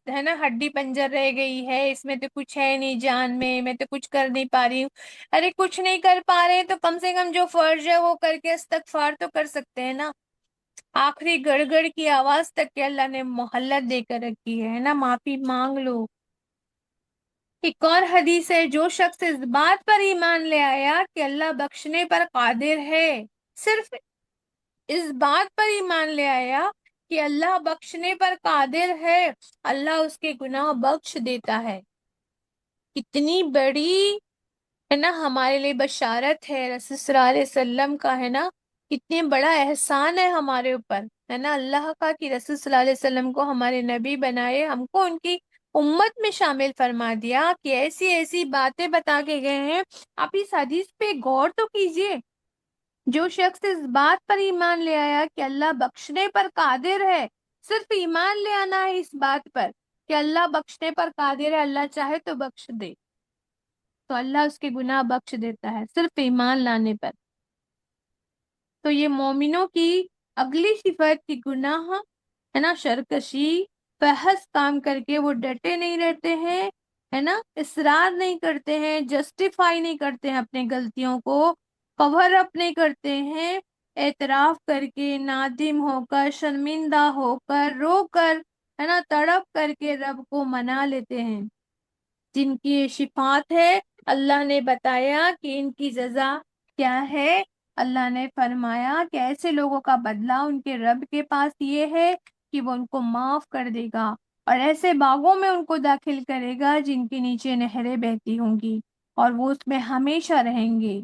ہے نا ہڈی پنجر رہ گئی ہے، اس میں تو کچھ ہے نہیں جان میں تو کچھ کر نہیں پا رہی ہوں۔ ارے کچھ نہیں کر پا رہے تو کم سے کم جو فرض ہے وہ کر کے استغفار تو کر سکتے ہیں نا، آخری گڑ گڑ کی آواز تک کے اللہ نے مہلت دے کر رکھی ہے نا، معافی مانگ لو۔ ایک اور حدیث ہے، جو شخص اس بات پر ایمان لے آیا کہ اللہ بخشنے پر قادر ہے، صرف اس بات پر ایمان لے آیا کہ اللہ بخشنے پر قادر ہے، اللہ اس کے گناہ بخش دیتا ہے۔ کتنی بڑی ہے نا ہمارے لیے بشارت ہے رسول صلی اللہ علیہ وسلم کا، ہے نا، کتنے بڑا احسان ہے ہمارے اوپر، ہے نا، اللہ کا کہ رسول صلی اللہ علیہ وسلم کو ہمارے نبی بنائے، ہم کو ان کی امت میں شامل فرما دیا، کہ ایسی ایسی باتیں بتا کے گئے ہیں۔ آپ اس حدیث پہ غور تو کیجئے، جو شخص اس بات پر ایمان لے آیا کہ اللہ بخشنے پر قادر ہے، صرف ایمان لے آنا ہے اس بات پر کہ اللہ بخشنے پر قادر ہے، اللہ چاہے تو بخش دے، تو اللہ اس کے گناہ بخش دیتا ہے صرف ایمان لانے پر۔ تو یہ مومنوں کی اگلی صفت کی گناہ، ہے نا، سرکشی، بحث کام کر کے وہ ڈٹے نہیں رہتے ہیں، ہے نا، اصرار نہیں کرتے ہیں، جسٹیفائی نہیں کرتے ہیں اپنے غلطیوں کو، کور اپ نہیں کرتے ہیں، اعتراف کر کے، نادم ہو کر، شرمندہ ہو کر، رو کر، ہے نا، تڑپ کر کے رب کو منا لیتے ہیں، جن کی یہ صفات ہے، اللہ نے بتایا کہ ان کی جزا کیا ہے۔ اللہ نے فرمایا کہ ایسے لوگوں کا بدلہ ان کے رب کے پاس یہ ہے کہ وہ ان کو معاف کر دے گا، اور ایسے باغوں میں ان کو داخل کرے گا جن کے نیچے نہریں بہتی ہوں گی، اور وہ اس میں ہمیشہ رہیں گے۔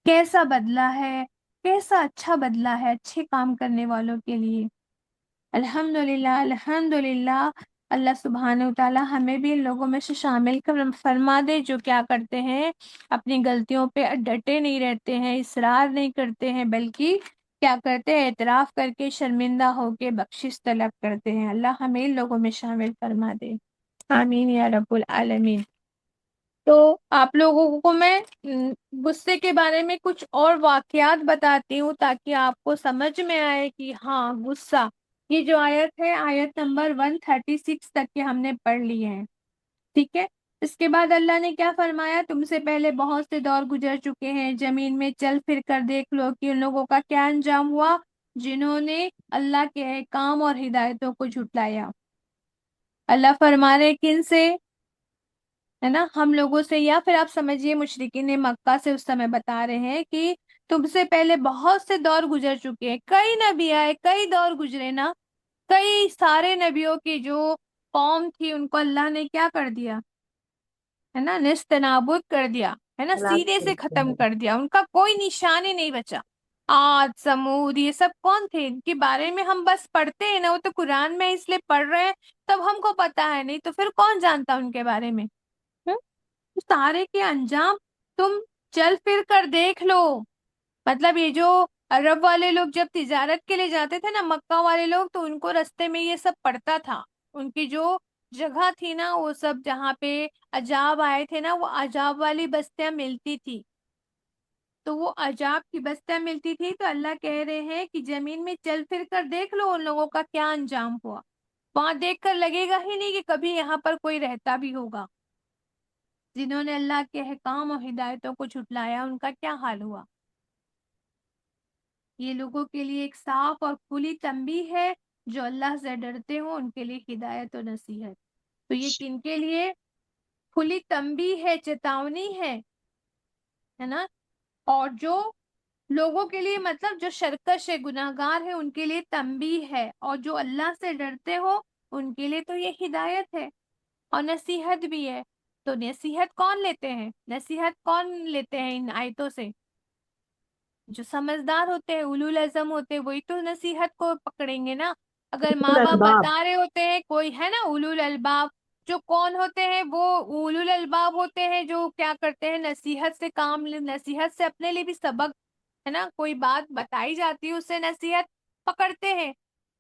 کیسا بدلہ ہے، کیسا اچھا بدلہ ہے اچھے کام کرنے والوں کے لیے۔ الحمدللہ، الحمدللہ، اللہ سبحانہ و تعالی ہمیں بھی ان لوگوں میں سے شامل فرما دے جو کیا کرتے ہیں، اپنی غلطیوں پہ ڈٹے نہیں رہتے ہیں، اصرار نہیں کرتے ہیں، بلکہ کیا کرتے ہیں، اعتراف کر کے، شرمندہ ہو کے بخشش طلب کرتے ہیں۔ اللہ ہمیں ان لوگوں میں شامل فرما دے، آمین یا رب العالمین۔ تو آپ لوگوں کو میں غصے کے بارے میں کچھ اور واقعات بتاتی ہوں تاکہ آپ کو سمجھ میں آئے کہ ہاں غصہ، یہ جو آیت ہے، آیت نمبر 136 تک کے ہم نے پڑھ لی ہے، ٹھیک ہے۔ اس کے بعد اللہ نے کیا فرمایا، تم سے پہلے بہت سے دور گزر چکے ہیں، زمین میں چل پھر کر دیکھ لو کہ ان لوگوں کا کیا انجام ہوا جنہوں نے اللہ کے احکام اور ہدایتوں کو جھٹلایا۔ اللہ فرما رہے کن سے، ہے نا، ہم لوگوں سے، یا پھر آپ سمجھیے مشرکین مکہ سے اس سمے بتا رہے ہیں کہ تم سے پہلے بہت سے دور گزر چکے ہیں، کئی نبی آئے، کئی دور گزرے نا، کئی سارے نبیوں کی جو قوم تھی ان کو اللہ نے کیا کر دیا، ہے نا، نیست نابود کر دیا، ہے نا، ہلاک سیدھے کر سے دیا ختم ہے۔ کر دیا، ان کا کوئی نشان ہی نہیں بچا۔ عاد، سمود، یہ سب کون تھے، ان کے بارے میں ہم بس پڑھتے ہیں نا، وہ تو قرآن میں اس لیے پڑھ رہے ہیں تب ہم کو پتا ہے، نہیں تو پھر کون جانتا ان کے بارے میں؟ سارے کے انجام تم چل پھر کر دیکھ لو۔ مطلب یہ جو عرب والے لوگ جب تجارت کے لیے جاتے تھے نا، مکہ والے لوگ، تو ان کو رستے میں یہ سب پڑتا تھا، ان کی جو جگہ تھی نا، وہ سب جہاں پہ عجاب آئے تھے نا، وہ عجاب والی بستیاں ملتی تھی، تو وہ عجاب کی بستیاں ملتی تھی، تو اللہ کہہ رہے ہیں کہ زمین میں چل پھر کر دیکھ لو ان لوگوں کا کیا انجام ہوا، وہاں دیکھ کر لگے گا ہی نہیں کہ کبھی یہاں پر کوئی رہتا بھی ہوگا۔ جنہوں نے اللہ کے احکام اور ہدایتوں کو جھٹلایا، ان کا کیا حال ہوا۔ یہ لوگوں کے لیے ایک صاف اور کھلی تنبیہ ہے، جو اللہ سے ڈرتے ہوں ان کے لیے ہدایت و نصیحت۔ تو یہ کن کے لیے کھلی تنبیہ ہے، چیتاونی ہے نا، اور جو لوگوں کے لیے، مطلب جو سرکش ہے، گناہ گار ہے، ان کے لیے تنبیہ ہے، اور جو اللہ سے ڈرتے ہو ان کے لیے تو یہ ہدایت ہے اور نصیحت بھی ہے۔ تو نصیحت کون لیتے ہیں، نصیحت کون لیتے ہیں ان آیتوں سے؟ جو سمجھدار ہوتے ہیں، اولو العزم ہوتے ہیں، وہی تو نصیحت کو پکڑیں گے نا۔ اگر ماں باپ الالباب۔ بتا رہے ہوتے ہیں، کوئی ہے نا اولو الالباب، جو کون ہوتے ہیں، وہ اولو الالباب ہوتے ہیں جو کیا کرتے ہیں، نصیحت سے کام، نصیحت سے اپنے لیے بھی سبق، ہے نا، کوئی بات بتائی جاتی ہے اس سے نصیحت پکڑتے ہیں۔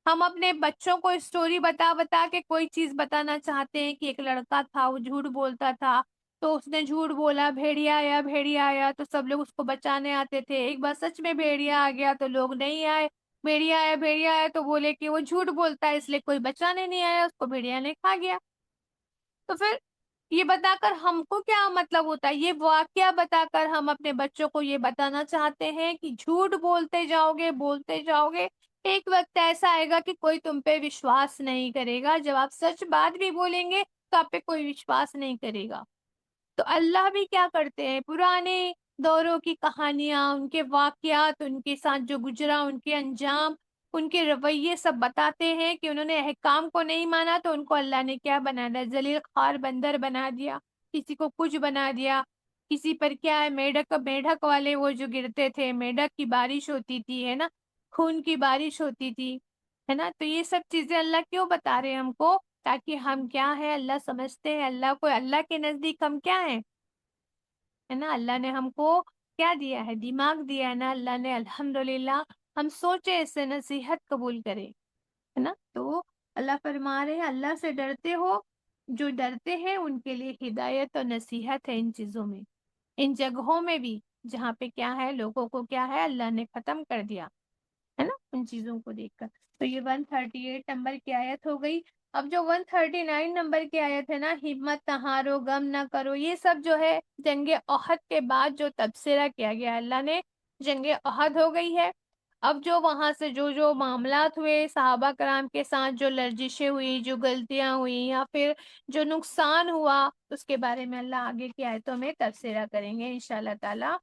ہم اپنے بچوں کو اسٹوری بتا بتا کے کوئی چیز بتانا چاہتے ہیں کہ ایک لڑکا تھا، وہ جھوٹ بولتا تھا، تو اس نے جھوٹ بولا، بھیڑیا آیا، بھیڑیا آیا، تو سب لوگ اس کو بچانے آتے تھے، ایک بار سچ میں بھیڑیا آ گیا تو لوگ نہیں آئے، بھیڑیا آیا، بھیڑیا آیا، تو بولے کہ وہ جھوٹ بولتا ہے اس لیے کوئی بچانے نہیں آیا، اس کو بھیڑیا نے کھا گیا۔ تو پھر یہ بتا کر ہم کو کیا مطلب ہوتا ہے، یہ واقعہ بتا کر ہم اپنے بچوں کو یہ بتانا چاہتے ہیں کہ جھوٹ بولتے جاؤ گے، بولتے جاؤ گے، ایک وقت ایسا آئے گا کہ کوئی تم پہ وشواس نہیں کرے گا، جب آپ سچ بات بھی بولیں گے تو آپ پہ کوئی وشواس نہیں کرے گا۔ تو اللہ بھی کیا کرتے ہیں، پرانے دوروں کی کہانیاں، ان کے واقعات، ان کے ساتھ جو گزرا، ان کے انجام، ان کے رویے سب بتاتے ہیں کہ انہوں نے احکام کو نہیں مانا تو ان کو اللہ نے کیا بنا دیا، ذلیل خوار بندر بنا دیا، کسی کو کچھ بنا دیا، کسی پر کیا ہے، میڈک والے وہ جو گرتے تھے، میڈک کی بارش ہوتی تھی، ہے نا، خون کی بارش ہوتی تھی، ہے نا۔ تو یہ سب چیزیں اللہ کیوں بتا رہے ہیں ہم کو، تاکہ ہم کیا ہے، اللہ سمجھتے ہیں، اللہ کو، اللہ کے نزدیک ہم کیا ہیں، ہے نا، اللہ نے ہم کو کیا دیا ہے، دماغ دیا ہے نا اللہ نے، الحمدللہ، ہم سوچے اس سے نصیحت قبول کرے، ہے نا۔ تو اللہ فرما رہے ہیں، اللہ سے ڈرتے ہو، جو ڈرتے ہیں ان کے لیے ہدایت اور نصیحت ہے ان چیزوں میں، ان جگہوں میں بھی جہاں پہ کیا ہے، لوگوں کو کیا ہے، اللہ نے ختم کر دیا، ہے نا، ان چیزوں کو دیکھ کر۔ تو یہ 138 نمبر کی آیت ہو گئی۔ اب جو 139 نمبر کی آیت ہے نا، ہمت نہ ہارو، غم نہ کرو، یہ سب جو ہے جنگ احد کے بعد جو تبصرہ کیا گیا، اللہ نے جنگ احد ہو گئی ہے، اب جو وہاں سے جو جو معاملات ہوئے صحابہ کرام کے ساتھ، جو لرزشیں ہوئی، جو غلطیاں ہوئی، یا پھر جو نقصان ہوا، اس کے بارے میں اللہ آگے کی آیتوں میں تبصرہ کریں گے انشاءاللہ تعالیٰ،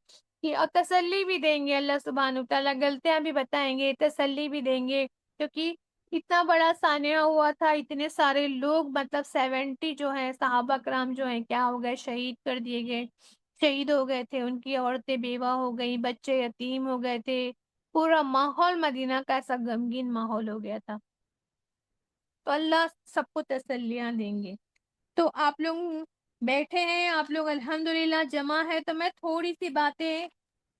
اور تسلی بھی دیں گے اللہ سبحانہ تعالیٰ، غلطیاں بھی بتائیں گے، تسلی بھی دیں گے، کیونکہ اتنا بڑا سانحہ ہوا تھا، اتنے سارے لوگ، مطلب 70 جو ہیں صحابہ کرام جو ہیں کیا ہو گئے، شہید کر دیے گئے، شہید ہو گئے تھے، ان کی عورتیں بیوہ ہو گئی، بچے یتیم ہو گئے تھے، پورا ماحول مدینہ کا ایسا غمگین ماحول ہو گیا تھا۔ تو اللہ سب کو تسلیاں دیں گے۔ تو آپ لوگ بیٹھے ہیں، آپ لوگ الحمدللہ جمع ہے، تو میں تھوڑی سی باتیں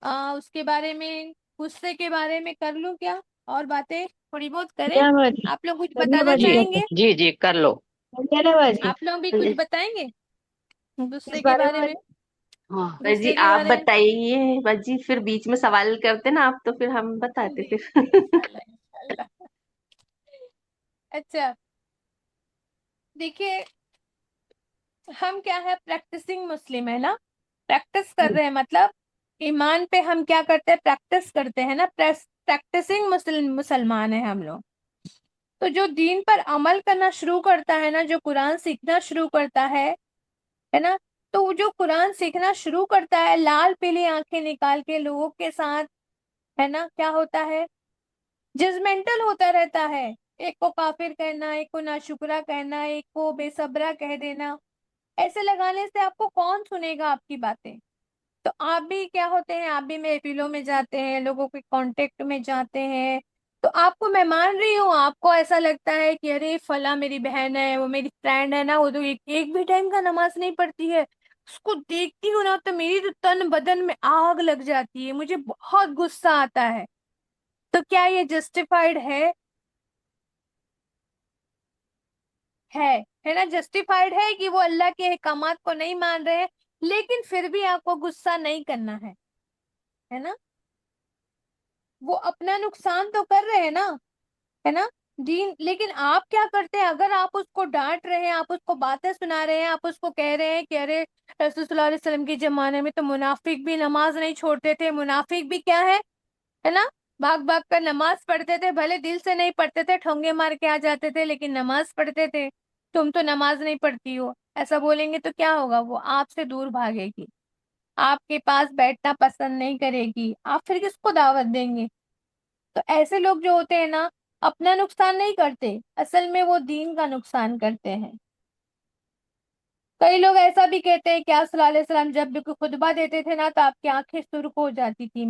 اس کے بارے میں، غصے کے بارے میں کر لوں کیا؟ اور باتیں تھوڑی بہت کریں؟ کیا باجی؟ آپ لوگ کچھ کریے بتانا باجی، جی چاہیں گے؟ جی جی کر لو. کریے نا باجی، آپ لوگ بھی ہاں کچھ جی، بتائیں گے کس غصے کے بارے بارے میں؟ میں؟ ہاں بس جی غصے کے آپ بارے میں بتائیے، بس جی پھر بیچ میں سوال کرتے نا آپ، تو پھر ہم بتاتے جی پھر انشاءاللہ انشاءاللہ۔ اچھا دیکھیے، ہم کیا ہے، پریکٹسنگ مسلم ہے نا، پریکٹس کر رہے ہیں، مطلب ایمان پہ ہم کیا کرتے ہیں، پریکٹس کرتے ہیں نا، پریکٹسنگ مسلمان ہیں ہم لوگ۔ تو جو دین پر عمل کرنا شروع کرتا ہے نا، جو قرآن سیکھنا شروع کرتا ہے نا، تو وہ جو قرآن سیکھنا شروع کرتا ہے، لال پیلی آنکھیں نکال کے لوگوں کے ساتھ، ہے نا، کیا ہوتا ہے، ججمنٹل ہوتا رہتا ہے، ایک کو کافر کہنا، ایک کو ناشکرا کہنا، ایک کو بے صبرا کہہ دینا، ایسے لگانے سے آپ کو کون سنے گا آپ کی باتیں؟ تو آپ بھی کیا ہوتے ہیں، آپ بھی محفلوں میں جاتے ہیں، لوگوں کے کانٹیکٹ میں جاتے ہیں، تو آپ کو میں مان رہی ہوں، آپ کو ایسا لگتا ہے کہ ارے فلاں میری بہن ہے، وہ میری فرینڈ ہے نا، وہ تو ایک بھی ٹائم کا نماز نہیں پڑھتی ہے، اس کو دیکھتی ہوں نا تو میری تو تن بدن میں آگ لگ جاتی ہے، مجھے بہت غصہ آتا ہے۔ تو کیا یہ جسٹیفائڈ ہے نا، جسٹیفائڈ ہے کہ وہ اللہ کے احکامات کو نہیں مان رہے ہیں، لیکن پھر بھی آپ کو غصہ نہیں کرنا ہے نا، وہ اپنا نقصان تو کر رہے ہیں نا، ہے نا، دین، لیکن آپ کیا کرتے ہیں، اگر آپ اس کو ڈانٹ رہے ہیں، آپ اس کو باتیں سنا رہے ہیں، آپ اس کو کہہ رہے ہیں کہ ارے رسول صلی اللہ علیہ وسلم کے زمانے میں تو منافق بھی نماز نہیں چھوڑتے تھے، منافق بھی کیا ہے نا، بھاگ بھاگ کر نماز پڑھتے تھے، بھلے دل سے نہیں پڑھتے تھے، ٹھونگے مار کے آ جاتے تھے، لیکن نماز پڑھتے تھے، تم تو نماز نہیں پڑھتی ہو، ایسا بولیں گے تو کیا ہوگا، وہ آپ سے دور بھاگے گی، آپ کے پاس بیٹھنا پسند نہیں کرے گی، آپ پھر کس کو دعوت دیں گے؟ تو ایسے لوگ جو ہوتے ہیں نا، اپنا نقصان نہیں کرتے، اصل میں وہ دین کا نقصان کرتے ہیں۔ کئی لوگ ایسا بھی کہتے ہیں کہ آپ صلی اللہ علیہ وسلم جب بھی کوئی خطبہ دیتے تھے نا، تو آپ کی آنکھیں سرخ ہو جاتی تھی۔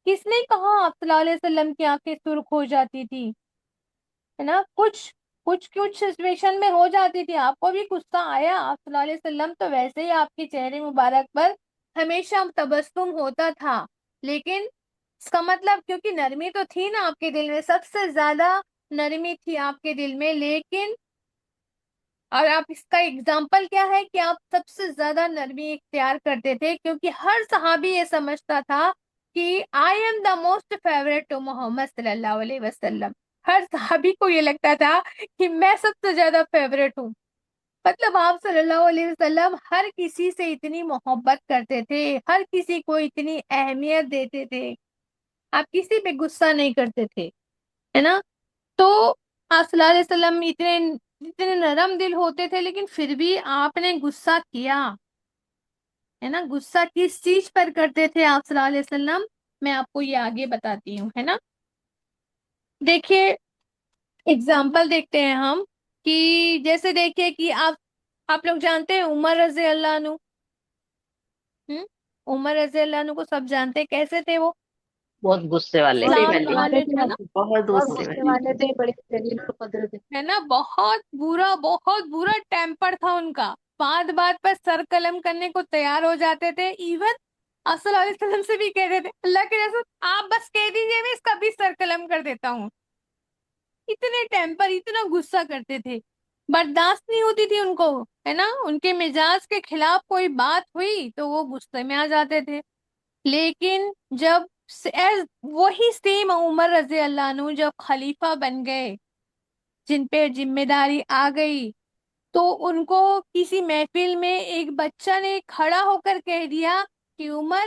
کس نے کہا آپ صلی اللہ علیہ وسلم کی آنکھیں سرخ ہو جاتی تھی؟ ہے نا، کچھ سچویشن میں ہو جاتی تھی، آپ کو بھی غصہ آیا، آپ صلی اللہ علیہ وسلم تو ویسے ہی آپ کے چہرے مبارک پر ہمیشہ تبسم ہوتا تھا، لیکن اس کا مطلب کیونکہ نرمی تو تھی نا آپ کے دل میں، سب سے زیادہ نرمی تھی آپ کے دل میں، لیکن اور آپ اس کا اگزامپل کیا ہے کہ آپ سب سے زیادہ نرمی اختیار کرتے تھے، کیونکہ ہر صحابی یہ سمجھتا تھا کہ I am the most favourite to Muhammad صلی اللہ علیہ وسلم، ہر صحابی کو یہ لگتا تھا کہ میں سب سے زیادہ فیوریٹ ہوں، مطلب آپ صلی اللہ علیہ وسلم ہر کسی سے اتنی محبت کرتے تھے، ہر کسی کو اتنی اہمیت دیتے تھے، آپ کسی پہ غصہ نہیں کرتے تھے، ہے نا، تو آپ صلی اللہ علیہ وسلم اتنے نرم دل ہوتے تھے، لیکن پھر بھی آپ نے غصہ کیا، ہے نا، غصہ کس چیز پر کرتے تھے آپ صلی اللہ علیہ وسلم، میں آپ کو یہ آگے بتاتی ہوں، ہے نا۔ دیکھیے اگزامپل دیکھتے ہیں ہم، کہ جیسے دیکھیے کہ آپ لوگ جانتے ہیں عمر رضی اللہ عنہ، عمر رضی اللہ عنہ کو سب جانتے ہیں، کیسے تھے وہ، بہت غصے والے. بہت اسلام غصے لانے، والے تھے، ہے نا، بہت بہت غصے غصے والے. والے تھے، بڑے جلیل القدر تھے۔ ہے نا، بہت برا ٹیمپر تھا ان کا، بات بات پر سر قلم کرنے کو تیار ہو جاتے تھے، ایون آپ صلی اللہ علیہ وسلم سے بھی کہہ دیتے اللہ کے رسول آپ بس کہہ دیجئے میں اس کا بھی سر قلم کر دیتا ہوں، اتنے ٹیمپر، اتنا غصہ کرتے تھے، برداشت نہیں ہوتی تھی ان کو، ہے نا، ان کے مزاج کے خلاف کوئی بات ہوئی تو وہ غصے میں آ جاتے تھے، لیکن جب وہی سیم عمر رضی اللہ عنہ جب خلیفہ بن گئے، جن پہ ذمہ داری آ گئی، تو ان کو کسی محفل میں ایک بچہ نے کھڑا ہو کر کہہ دیا کہ عمر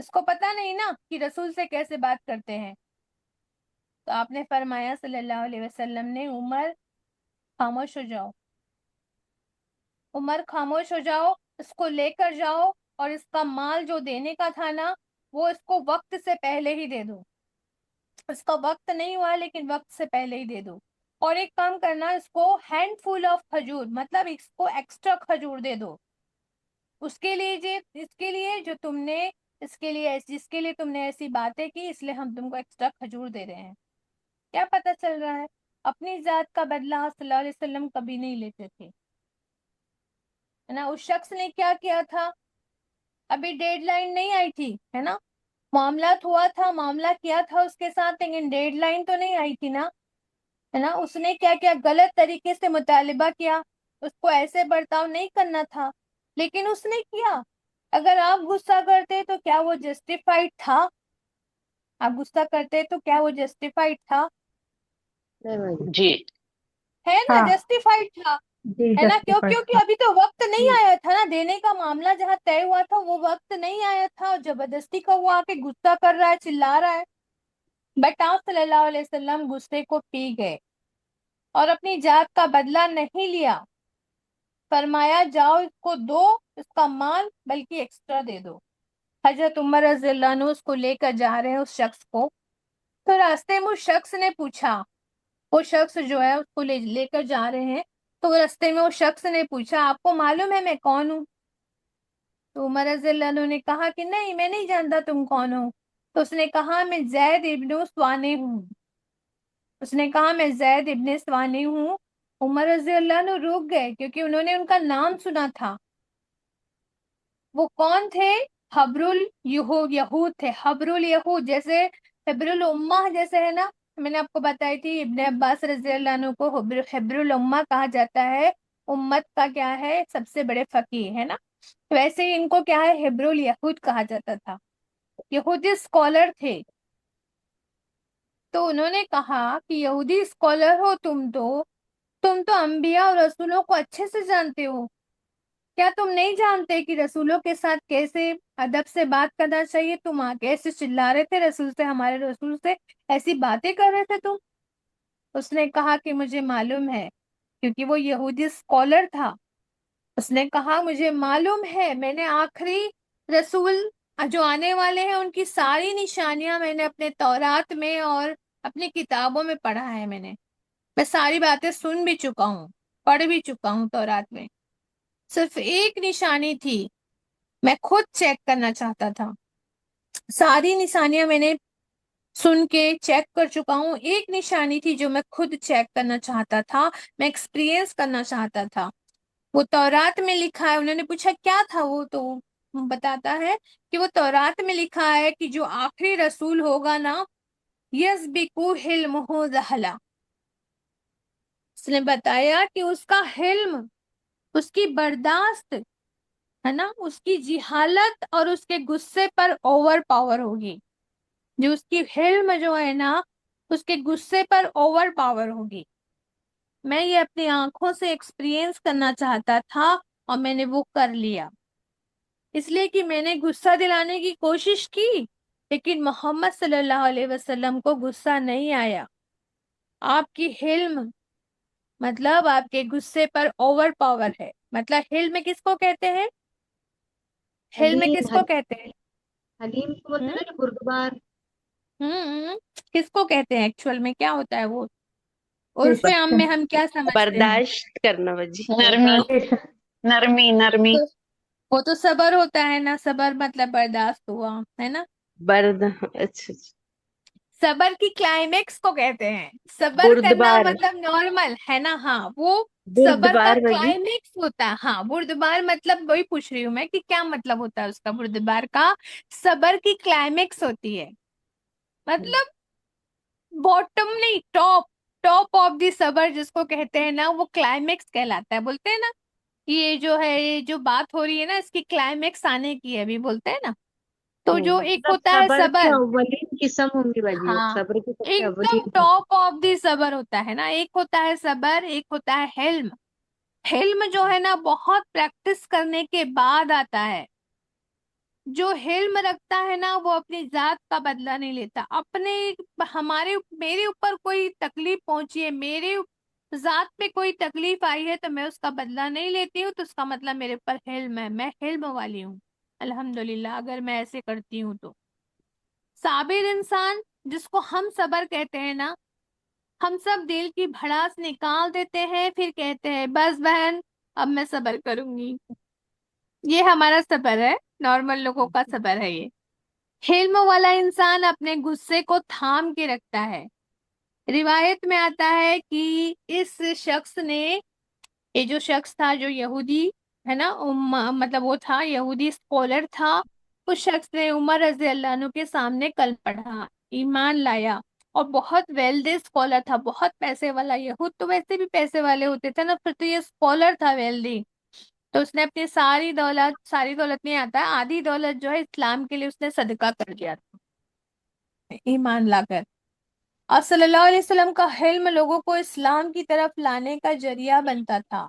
اس کو پتا نہیں نا کہ رسول سے کیسے بات کرتے ہیں. تو آپ نے فرمایا صلی اللہ علیہ وسلم نے، عمر خاموش ہو جاؤ، عمر خاموش ہو جاؤ، اس کو لے کر جاؤ اور اس کا مال جو دینے کا تھا نا وہ اس کو وقت سے پہلے ہی دے دو. اس کا وقت نہیں ہوا لیکن وقت سے پہلے ہی دے دو. اور ایک کام کرنا، اس کو ہینڈ فل آف کھجور، مطلب اس کو ایکسٹرا کھجور دے دو. اس کے لیے اس کے لیے جو تم نے اس کے لیے جس کے لیے تم نے ایسی باتیں کی، اس لیے ہم تم کو ایکسٹرا کھجور دے رہے ہیں. کیا پتہ چل رہا ہے؟ اپنی ذات کا بدلہ صلی اللہ علیہ وسلم کبھی نہیں لیتے تھے، ہے نا. اس شخص نے کیا کیا تھا؟ ابھی ڈیڈ لائن نہیں آئی تھی، ہے نا. معاملات ہوا تھا، معاملہ کیا تھا اس کے ساتھ، لیکن ڈیڈ لائن تو نہیں آئی تھی نا، ہے نا. اس نے کیا کیا؟ غلط طریقے سے مطالبہ کیا، اس کو ایسے برتاؤ نہیں کرنا تھا، لیکن اس نے کیا. اگر آپ غصہ کرتے تو کیا وہ جسٹیفائڈ تھا؟ آپ غصہ کرتے تو کیا وہ جسٹیفائڈ تھا؟ جی ہے نا، ہاں جسٹیفائڈ تھا، جی ہے نا. جسٹیفائڈ کیونکہ تھا. ابھی تو وقت نہیں آیا تھا نا دینے کا. معاملہ جہاں طے ہوا تھا وہ وقت نہیں آیا تھا، اور زبردستی کا وہ آ کے غصہ کر رہا ہے، چلا رہا ہے. بٹ آپ صلی اللہ علیہ وسلم غصے کو پی گئے اور اپنی ذات کا بدلہ نہیں لیا. فرمایا جاؤ اس کو دو، اس کا مال بلکہ ایکسٹرا دے دو. حضرت عمر رضی اللہ عنہ اس کو لے کر جا رہے ہیں اس شخص کو. تو راستے میں اس شخص نے پوچھا، وہ شخص جو ہے اس کو لے کر جا رہے ہیں، تو راستے میں وہ شخص نے پوچھا آپ کو معلوم ہے میں کون ہوں؟ تو عمر رضی اللہ عنہ نے کہا کہ نہیں میں نہیں جانتا تم کون ہو. تو اس نے کہا میں زید ابن سوانے ہوں. اس نے کہا میں زید ابن سوانے ہوں. عمر رضی اللہ عنہ رک گئے کیونکہ انہوں نے ان کا نام سنا تھا. وہ کون تھے؟ حبر یہود تھے. حبر الیہود، جیسے حبر الامہ جیسے ہے نا. میں نے آپ کو بتائی تھی ابن عباس رضی اللہ عنہ کو حبر الامہ کہا جاتا ہے، امت کا کیا ہے سب سے بڑے فقیہ، ہے نا. ویسے ہی ان کو کیا ہے حبر الیہود کہا جاتا تھا. یہودی اسکالر تھے. تو انہوں نے کہا کہ یہودی اسکالر ہو تم تو انبیاء اور رسولوں کو اچھے سے جانتے ہو. کیا تم نہیں جانتے کہ رسولوں کے ساتھ کیسے ادب سے بات کرنا چاہیے؟ تم کیسے چلا رہے تھے رسول سے، ہمارے رسول سے ایسی باتیں کر رہے تھے تم. اس نے کہا کہ مجھے معلوم ہے، کیونکہ وہ یہودی اسکالر تھا. اس نے کہا مجھے معلوم ہے، میں نے آخری رسول جو آنے والے ہیں ان کی ساری نشانیاں میں نے اپنے تورات میں اور اپنی کتابوں میں پڑھا ہے. میں ساری باتیں سن بھی چکا ہوں، پڑھ بھی چکا ہوں تورات میں. صرف ایک نشانی تھی، میں خود چیک کرنا چاہتا تھا. ساری نشانیاں میں نے سن کے چیک کر چکا ہوں، ایک نشانی تھی جو میں خود چیک کرنا چاہتا تھا، میں ایکسپیرینس کرنا چاہتا تھا. وہ تورات میں لکھا ہے. انہوں نے پوچھا کیا تھا وہ، تو بتاتا ہے کہ وہ تورات میں لکھا ہے کہ جو آخری رسول ہوگا نا، یسبقو حلمہ ذہلا. اس نے بتایا کہ اس کا حلم، اس کی برداشت، ہے نا، اس کی جہالت اور اس کے غصے پر اوور پاور ہوگی. جو اس کی حلم جو ہے نا اس کے غصے پر اوور پاور ہوگی. میں یہ اپنی آنکھوں سے ایکسپیرینس کرنا چاہتا تھا اور میں نے وہ کر لیا. اس لیے کہ میں نے غصہ دلانے کی کوشش کی لیکن محمد صلی اللہ علیہ وسلم کو غصہ نہیں آیا. آپ کی حلم مطلب آپ کے غصے پر اوور پاور ہے. مطلب حلم کس کو کہتے ہیں؟ حلم حلیم کس کو کہتے ہیں؟ حلیم کو بولتے ہیں نا جو بردبار. ہوں کس کو کہتے ہیں ایکچوئل میں؟ کیا ہوتا ہے وہ؟ عرف عام میں پیشنس. ہم کیا سمجھتے ہیں؟ برداشت کرنا بجی. نرمی، نرمی نرمی. تو وہ تو صبر ہوتا ہے نا. صبر مطلب برداشت ہوا، ہے نا. اچھا. صبر کی کلائمیکس کو کہتے ہیں. صبر کرنا بردبار. مطلب نارمل ہے نا. ہاں وہ صبر کا بردبار بجی. کلائمیکس ہوتا ہے. ہاں بردبار مطلب وہی پوچھ رہی ہوں میں کہ کیا مطلب ہوتا ہے اس کا. بردبار کا صبر کی کلائمیکس ہوتی ہے، مطلب باٹم نہیں، ٹاپ آف دی صبر جس کو کہتے ہیں نا، وہ کلائمیکس کہلاتا ہے. بولتے ہیں نا یہ جو ہے، یہ جو بات ہو رہی ہے نا اس کی کلائمیکس آنے کی ہے ابھی، بولتے ہیں نا. تو جو ایک مطلب ہوتا ہے صبر کی صبر، اولین قسم ہوں گی باجی، ہاں صبر کی سب سے ایک دم اولین. ٹاپ آف دی صبر ہوتا ہے نا. ایک ہوتا ہے صبر، ایک ہوتا ہے حلم. حلم جو ہے نا بہت پریکٹس کرنے کے بعد آتا ہے. جو حلم رکھتا ہے نا وہ اپنی ذات کا بدلہ نہیں لیتا. میرے اوپر کوئی تکلیف پہنچی ہے، میرے ذات پہ کوئی تکلیف آئی ہے تو میں اس کا بدلہ نہیں لیتی ہوں، تو اس کا مطلب میرے اوپر حلم ہے، میں حلم والی ہوں الحمدللہ اگر میں ایسے کرتی ہوں تو. صابر انسان جس کو ہم صبر کہتے ہیں نا، ہم سب دل کی بھڑاس نکال دیتے ہیں پھر کہتے ہیں بس بہن اب میں صبر کروں گی. یہ ہمارا صبر ہے، نارمل لوگوں کا صبر ہے یہ. حلم والا انسان اپنے غصے کو تھام کے رکھتا ہے. روایت میں آتا ہے کہ اس شخص نے، یہ جو شخص تھا جو یہودی ہے نا، مطلب وہ تھا یہودی اسکالر تھا، اس شخص نے عمر رضی اللہ عنہ کے سامنے کل پڑھا، ایمان لایا اور بہت ویلدی اسکالر تھا، بہت پیسے والا. یہود تو ویسے بھی پیسے والے ہوتے تھے نا، پھر تو یہ اسکالر تھا ویلدی. تو اس نے اپنی ساری دولت نہیں آتا ہے، آدھی دولت جو ہے اسلام کے لیے اس نے صدقہ کر دیا تھا ایمان لا کر. اور صلی اللہ علیہ وسلم کا حلم لوگوں کو اسلام کی طرف لانے کا ذریعہ بنتا تھا.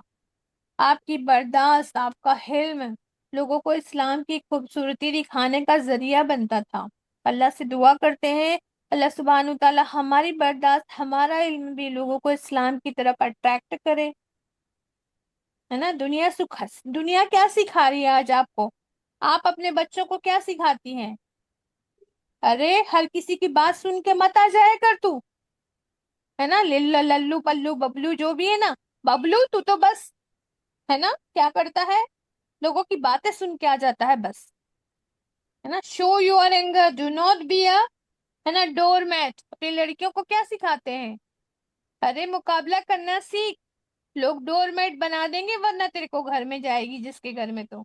آپ کی برداشت، آپ کا حلم لوگوں کو اسلام کی خوبصورتی دکھانے کا ذریعہ بنتا تھا. اللہ سے دعا کرتے ہیں اللہ سبحانہ تعالیٰ ہماری برداشت، ہمارا علم بھی لوگوں کو اسلام کی طرف اٹریکٹ کرے، ہے نا. دنیا کیا سکھا رہی ہے آج آپ کو؟ آپ اپنے بچوں کو کیا سکھاتی ہیں؟ ارے ہر کسی کی بات سن کے مت آ جائے کر تو، ہے نا. للو پلو ببلو جو بھی ہے نا، ببلو تو بس ہے نا کیا کرتا ہے، لوگوں کی باتیں سن کے آ جاتا ہے بس، ہے نا. Show your anger, do not be a, ہے نا، ڈور میٹ. اپنی لڑکیوں کو کیا سکھاتے ہیں؟ ارے مقابلہ کرنا سیکھ، لوگ ڈور میٹ بنا دیں گے ورنہ تیرے کو گھر میں جائے گی جس کے گھر میں، تو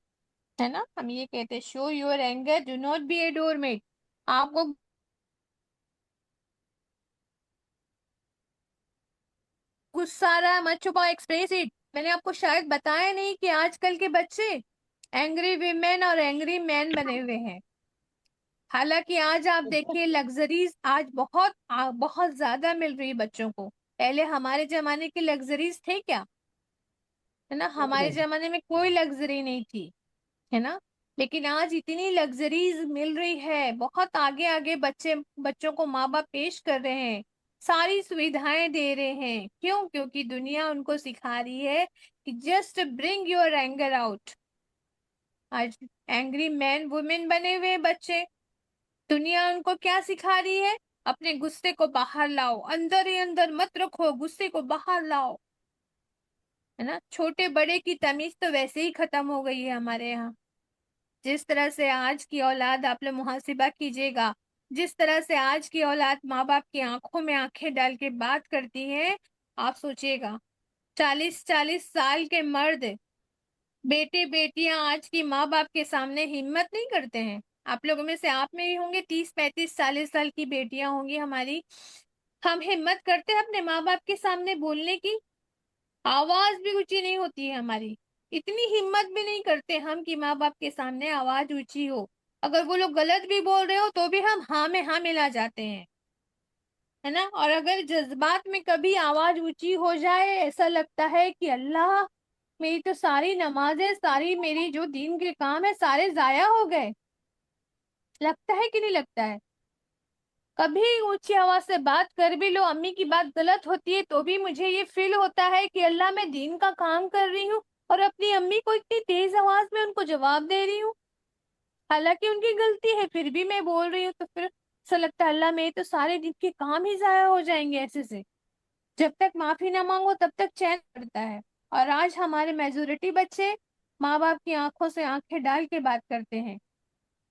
ہے نا. ہم یہ کہتے ہیں show your anger do not be a doormat. آپ کو غصہ آ رہا ہے مت چھپاؤ، ایکسپریس اٹ. میں نے آپ کو شاید بتایا نہیں کہ آج کل کے بچے اینگری ویمن اور اینگری مین بنے ہوئے ہیں. حالانکہ آج آپ دیکھیے لگژریز آج بہت زیادہ مل رہی بچوں کو. پہلے ہمارے زمانے کی لگژریز تھے کیا؟ ہے نا، ہمارے زمانے میں کوئی لگژری نہیں تھی، ہے نا. لیکن آج اتنی لگژریز مل رہی ہے، بہت آگے آگے بچوں کو ماں باپ پیش کر رہے ہیں، ساری سویدھائیں دے رہے ہیں. کیوں؟ کیونکہ دنیا ان کو سکھا رہی ہے کہ just bring your anger out. آج اینگری مین وومن بنے ہوئے بچے. دنیا ان کو کیا سکھا رہی ہے؟ اپنے غصے کو باہر لاؤ، اندر ہی اندر مت رکھو، غصے کو باہر لاؤ، ہے نا. چھوٹے بڑے کی تمیز تو ویسے ہی ختم ہو گئی ہے ہمارے یہاں. جس طرح سے آج کی اولاد، آپ لوگ محاسبہ کیجیے گا، جس طرح سے آج کی اولاد ماں باپ کی آنکھوں میں آنکھیں ڈال کے بات کرتی ہے، آپ سوچیے گا 40 سال کے مرد، بیٹے بیٹیاں آج کی ماں باپ کے سامنے ہمت نہیں کرتے ہیں. آپ لوگوں میں سے آپ میں بھی ہوں گے 30 35 40 سال کی بیٹیاں ہوں گی ہماری. ہم ہمت کرتے ہیں اپنے ماں باپ کے سامنے بولنے کی؟ آواز بھی اونچی نہیں ہوتی ہے ہماری، اتنی ہمت بھی نہیں کرتے ہم کہ ماں باپ کے سامنے آواز اونچی ہو. اگر وہ لوگ غلط بھی بول رہے ہو تو بھی ہم ہاں میں ہاں ملا جاتے ہیں، ہے نا. اور اگر جذبات میں کبھی آواز اونچی ہو جائے، ایسا لگتا ہے کہ اللہ میری تو ساری نمازیں، ساری میری جو دین کے کام ہے سارے ضائع ہو گئے. لگتا ہے کہ نہیں لگتا ہے؟ کبھی اونچی آواز سے بات کر بھی لو، امی کی بات غلط ہوتی ہے تو بھی مجھے یہ فیل ہوتا ہے کہ اللہ میں دین کا کام کر رہی ہوں اور اپنی امی کو اتنی تیز آواز میں ان کو جواب دے رہی ہوں، حالانکہ ان کی غلطی ہے پھر بھی میں بول رہی ہوں. تو پھر ایسا لگتا ہے اللہ میرے تو سارے دن کے کام ہی ضائع ہو جائیں گے ایسے سے. جب تک معافی نہ مانگو تب تک چین پڑتا ہے. اور آج ہمارے میجورٹی بچے ماں باپ کی آنکھوں سے آنکھیں ڈال کے بات کرتے ہیں.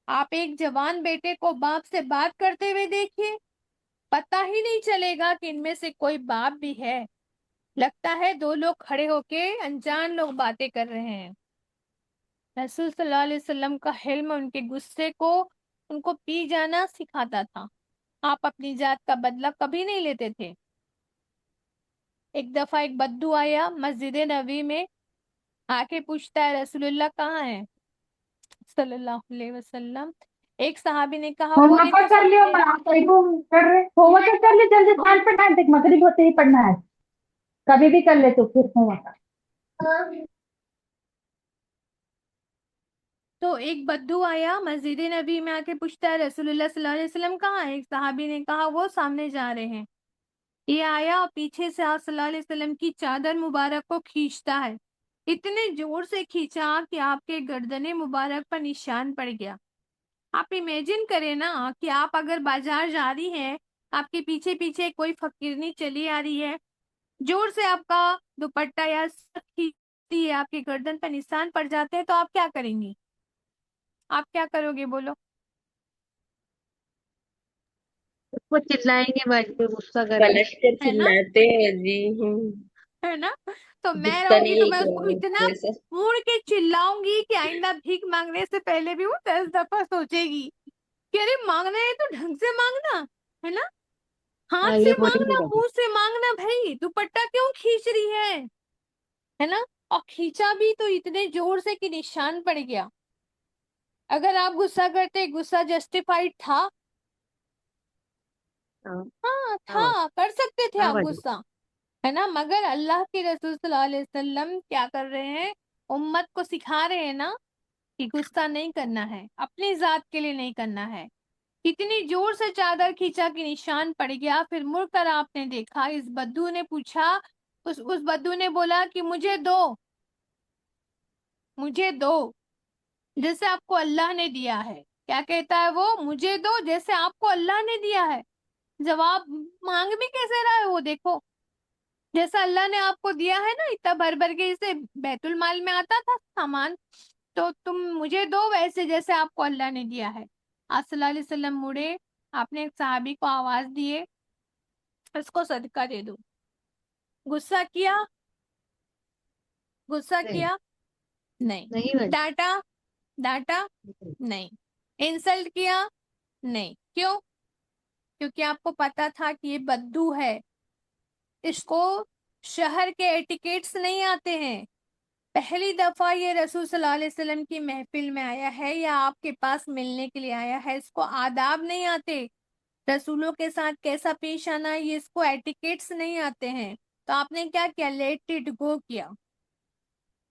آپ ایک جوان بیٹے کو باپ سے بات کرتے ہوئے دیکھیے، پتہ ہی نہیں چلے گا کہ ان میں سے کوئی باپ بھی ہے. لگتا ہے دو لوگ کھڑے ہو کے انجان لوگ باتیں کر رہے ہیں. رسول صلی اللہ علیہ وسلم کا حلم ان کے غصے کو ان کو پی جانا سکھاتا تھا. آپ اپنی ذات کا بدلہ کبھی نہیں لیتے تھے. ایک دفعہ ایک بدو آیا مسجد نبوی میں، آ کے پوچھتا ہے رسول اللہ کہاں ہیں صلی اللہ علیہ وسلم. ایک صحابی نے کہا ہوم وہ ورک نہیں تو کر سب لیا نے. کر رہے ہوم ورک کر لی جلدی، سال پہ ٹائم تک مغرب ہوتے ہی پڑھنا ہے، کبھی بھی کر لے تو پھر ہوم ورک. تو تو ایک بدو آیا مسجد نبی میں آ کے پوچھتا ہے رسول اللہ صلی اللہ علیہ وسلم کہاں ہے؟ ایک صحابی نے کہا وہ سامنے جا رہے ہیں۔ یہ آیا اور پیچھے سے آپ صلی اللہ علیہ وسلم کی چادر مبارک کو کھینچتا ہے، اتنے زور سے کھینچا کہ آپ کے گردن مبارک پر نشان پڑ گیا۔ آپ امیجن کریں نا کہ آپ اگر بازار جا رہی ہیں، آپ کے پیچھے پیچھے کوئی فقیرنی چلی آ رہی ہے، زور سے آپ کا دوپٹہ یا سر کھینچتی ہے، آپ کے گردن پر نشان پڑ جاتے ہیں، تو آپ کیا کریں گی؟ آپ کیا کرو گے بولو؟ اس کو چلائیں گے باجی، غصہ کر کے۔ پلٹ کر ہے نا؟ چلاتے ہیں جی۔ ہے نا؟ تو میں غصہ رہوں گی نہیں تو ہے میں اس کو کہ اتنا ویسا مڑ کے چلاؤں گی کہ آئندہ بھیک مانگنے سے پہلے بھی وہ 10 دفعہ سوچے گی کہ ارے مانگنا ہے تو ڈھنگ سے مانگنا، ہے نا؟ ہاتھ یہ سے بولیں گے مانگنا، باجی۔ منہ سے مانگنا، بھائی دوپٹہ کیوں کھینچ رہی ہے نا؟ اور کھینچا بھی تو اتنے زور سے کہ نشان پڑ گیا۔ اگر آپ غصہ کرتے، غصہ جسٹیفائڈ تھا؟ ہاں ہاں ہاں تھا، باجی، کر سکتے تھے ہاں آپ باجی۔ غصہ، ہے نا؟ مگر اللہ کے رسول صلی اللہ علیہ وسلم کیا کر رہے ہیں؟ امت کو سکھا رہے ہیں نا کہ غصہ نہیں کرنا ہے، اپنی ذات کے لیے نہیں کرنا ہے۔ اتنی زور سے چادر کھینچا کہ نشان پڑ گیا، پھر مڑ کر آپ نے دیکھا، اس بدو نے پوچھا، اس بدو نے بولا کہ مجھے دو، مجھے دو جیسے آپ کو اللہ نے دیا ہے۔ کیا کہتا ہے وہ؟ مجھے دو جیسے آپ کو اللہ نے دیا ہے۔ جواب مانگ بھی کیسے رہا ہے وہ دیکھو، جیسا اللہ نے آپ کو دیا ہے نا، اتنا بھر بھر کے جیسے بیت المال میں آتا تھا سامان، تو تم مجھے دو ویسے جیسے آپ کو اللہ نے دیا ہے۔ آپ صلی اللہ علیہ وسلم مڑے، آپ نے ایک صحابی کو آواز دیے اس کو صدقہ دے دو۔ غصہ کیا؟ غصہ نہیں کیا؟ نہیں۔ نہیں باجی۔ ڈانٹا؟ ڈانٹا؟ نہیں۔ انسلٹ کیا؟ نہیں۔ کیوں؟ کیونکہ آپ کو پتا تھا کہ یہ بدو ہے، اس کو شہر کے ایٹیکیٹس نہیں آتے ہیں، پہلی دفعہ یہ رسول صلی اللہ علیہ وسلم کی محفل میں آیا ہے یا آپ کے پاس ملنے کے لیے آیا ہے، اس کو آداب نہیں آتے، رسولوں کے ساتھ کیسا پیش آنا ہے یہ اس کو ایٹیکیٹس نہیں آتے ہیں۔ تو آپ نے کیا کیا؟ لیٹ اٹ گو کیا۔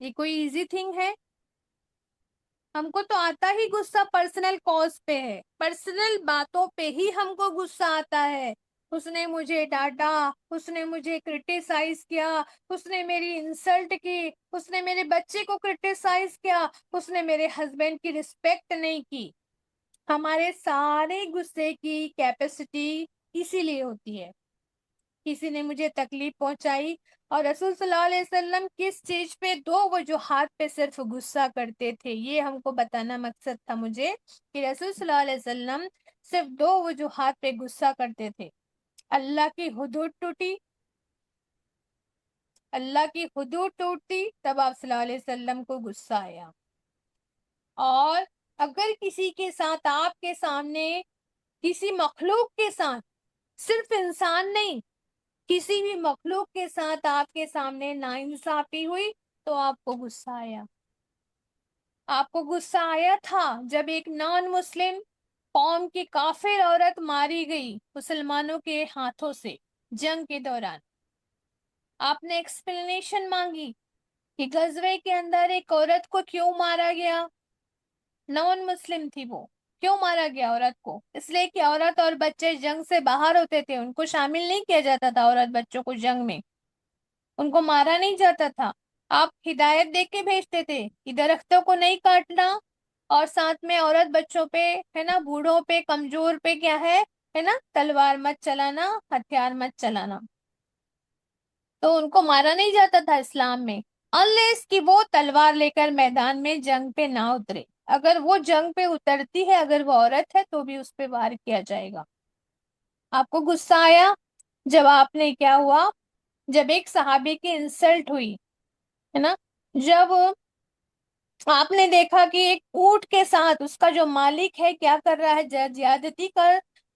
یہ کوئی ایزی تھنگ ہے؟ ہم کو تو آتا ہی غصہ پرسنل کاز پہ ہے، پرسنل باتوں پہ ہی ہم کو غصہ آتا ہے۔ اس نے مجھے ڈانٹا، اس نے مجھے کرٹیسائز کیا، اس نے میری انسلٹ کی، اس نے میرے بچے کو کرٹیسائز کیا، اس نے میرے ہسبینڈ کی رسپیکٹ نہیں کی۔ ہمارے سارے غصے کی کیپیسٹی اسی لیے ہوتی ہے، کسی نے مجھے تکلیف پہنچائی، اور رسول صلی اللہ علیہ وسلم کس چیز پہ؟ دو وجوہات پہ صرف غصہ کرتے تھے۔ یہ ہم کو بتانا مقصد تھا مجھے کہ رسول صلی اللہ علیہ وسلم صرف دو وجوہات پہ غصہ کرتے تھے۔ اللہ کی حدود ٹوٹی، اللہ کی حدود ٹوٹتی تب آپ صلی اللہ علیہ وسلم کو غصہ آیا، اور اگر کسی کے ساتھ، آپ کے سامنے کسی مخلوق کے ساتھ، صرف انسان نہیں، کسی بھی مخلوق کے ساتھ آپ کے سامنے ناانصافی ہوئی تو آپ کو غصہ آیا۔ آپ کو غصہ آیا تھا جب ایک نان مسلم قوم کی کافر عورت ماری گئی مسلمانوں کے ہاتھوں سے جنگ کے دوران، آپ نے ایکسپلینیشن مانگی کہ غزوے کے اندر ایک عورت کو کیوں مارا گیا، نان مسلم تھی وہ، کیوں مارا گیا عورت کو؟ اس لیے کہ عورت اور بچے جنگ سے باہر ہوتے تھے، ان کو شامل نہیں کیا جاتا تھا، عورت بچوں کو جنگ میں ان کو مارا نہیں جاتا تھا۔ آپ ہدایت دے کے بھیجتے تھے کہ درختوں کو نہیں کاٹنا، اور ساتھ میں عورت بچوں پہ، ہے نا، بوڑھوں پہ، کمزور پہ کیا ہے نا، تلوار مت چلانا، ہتھیار مت چلانا۔ تو ان کو مارا نہیں جاتا تھا اسلام میں، انلیس کہ وہ تلوار لے کر میدان میں جنگ پہ نہ اترے۔ اگر وہ جنگ پہ اترتی ہے، اگر وہ عورت ہے، تو بھی اس پہ وار کیا جائے گا۔ آپ کو غصہ آیا جب آپ نے کیا ہوا؟ جب ایک صحابی کی انسلٹ ہوئی، ہے نا، جب آپ نے دیکھا کہ ایک اونٹ کے ساتھ اس کا جو مالک ہے کیا کر رہا ہے، زیادتی کا،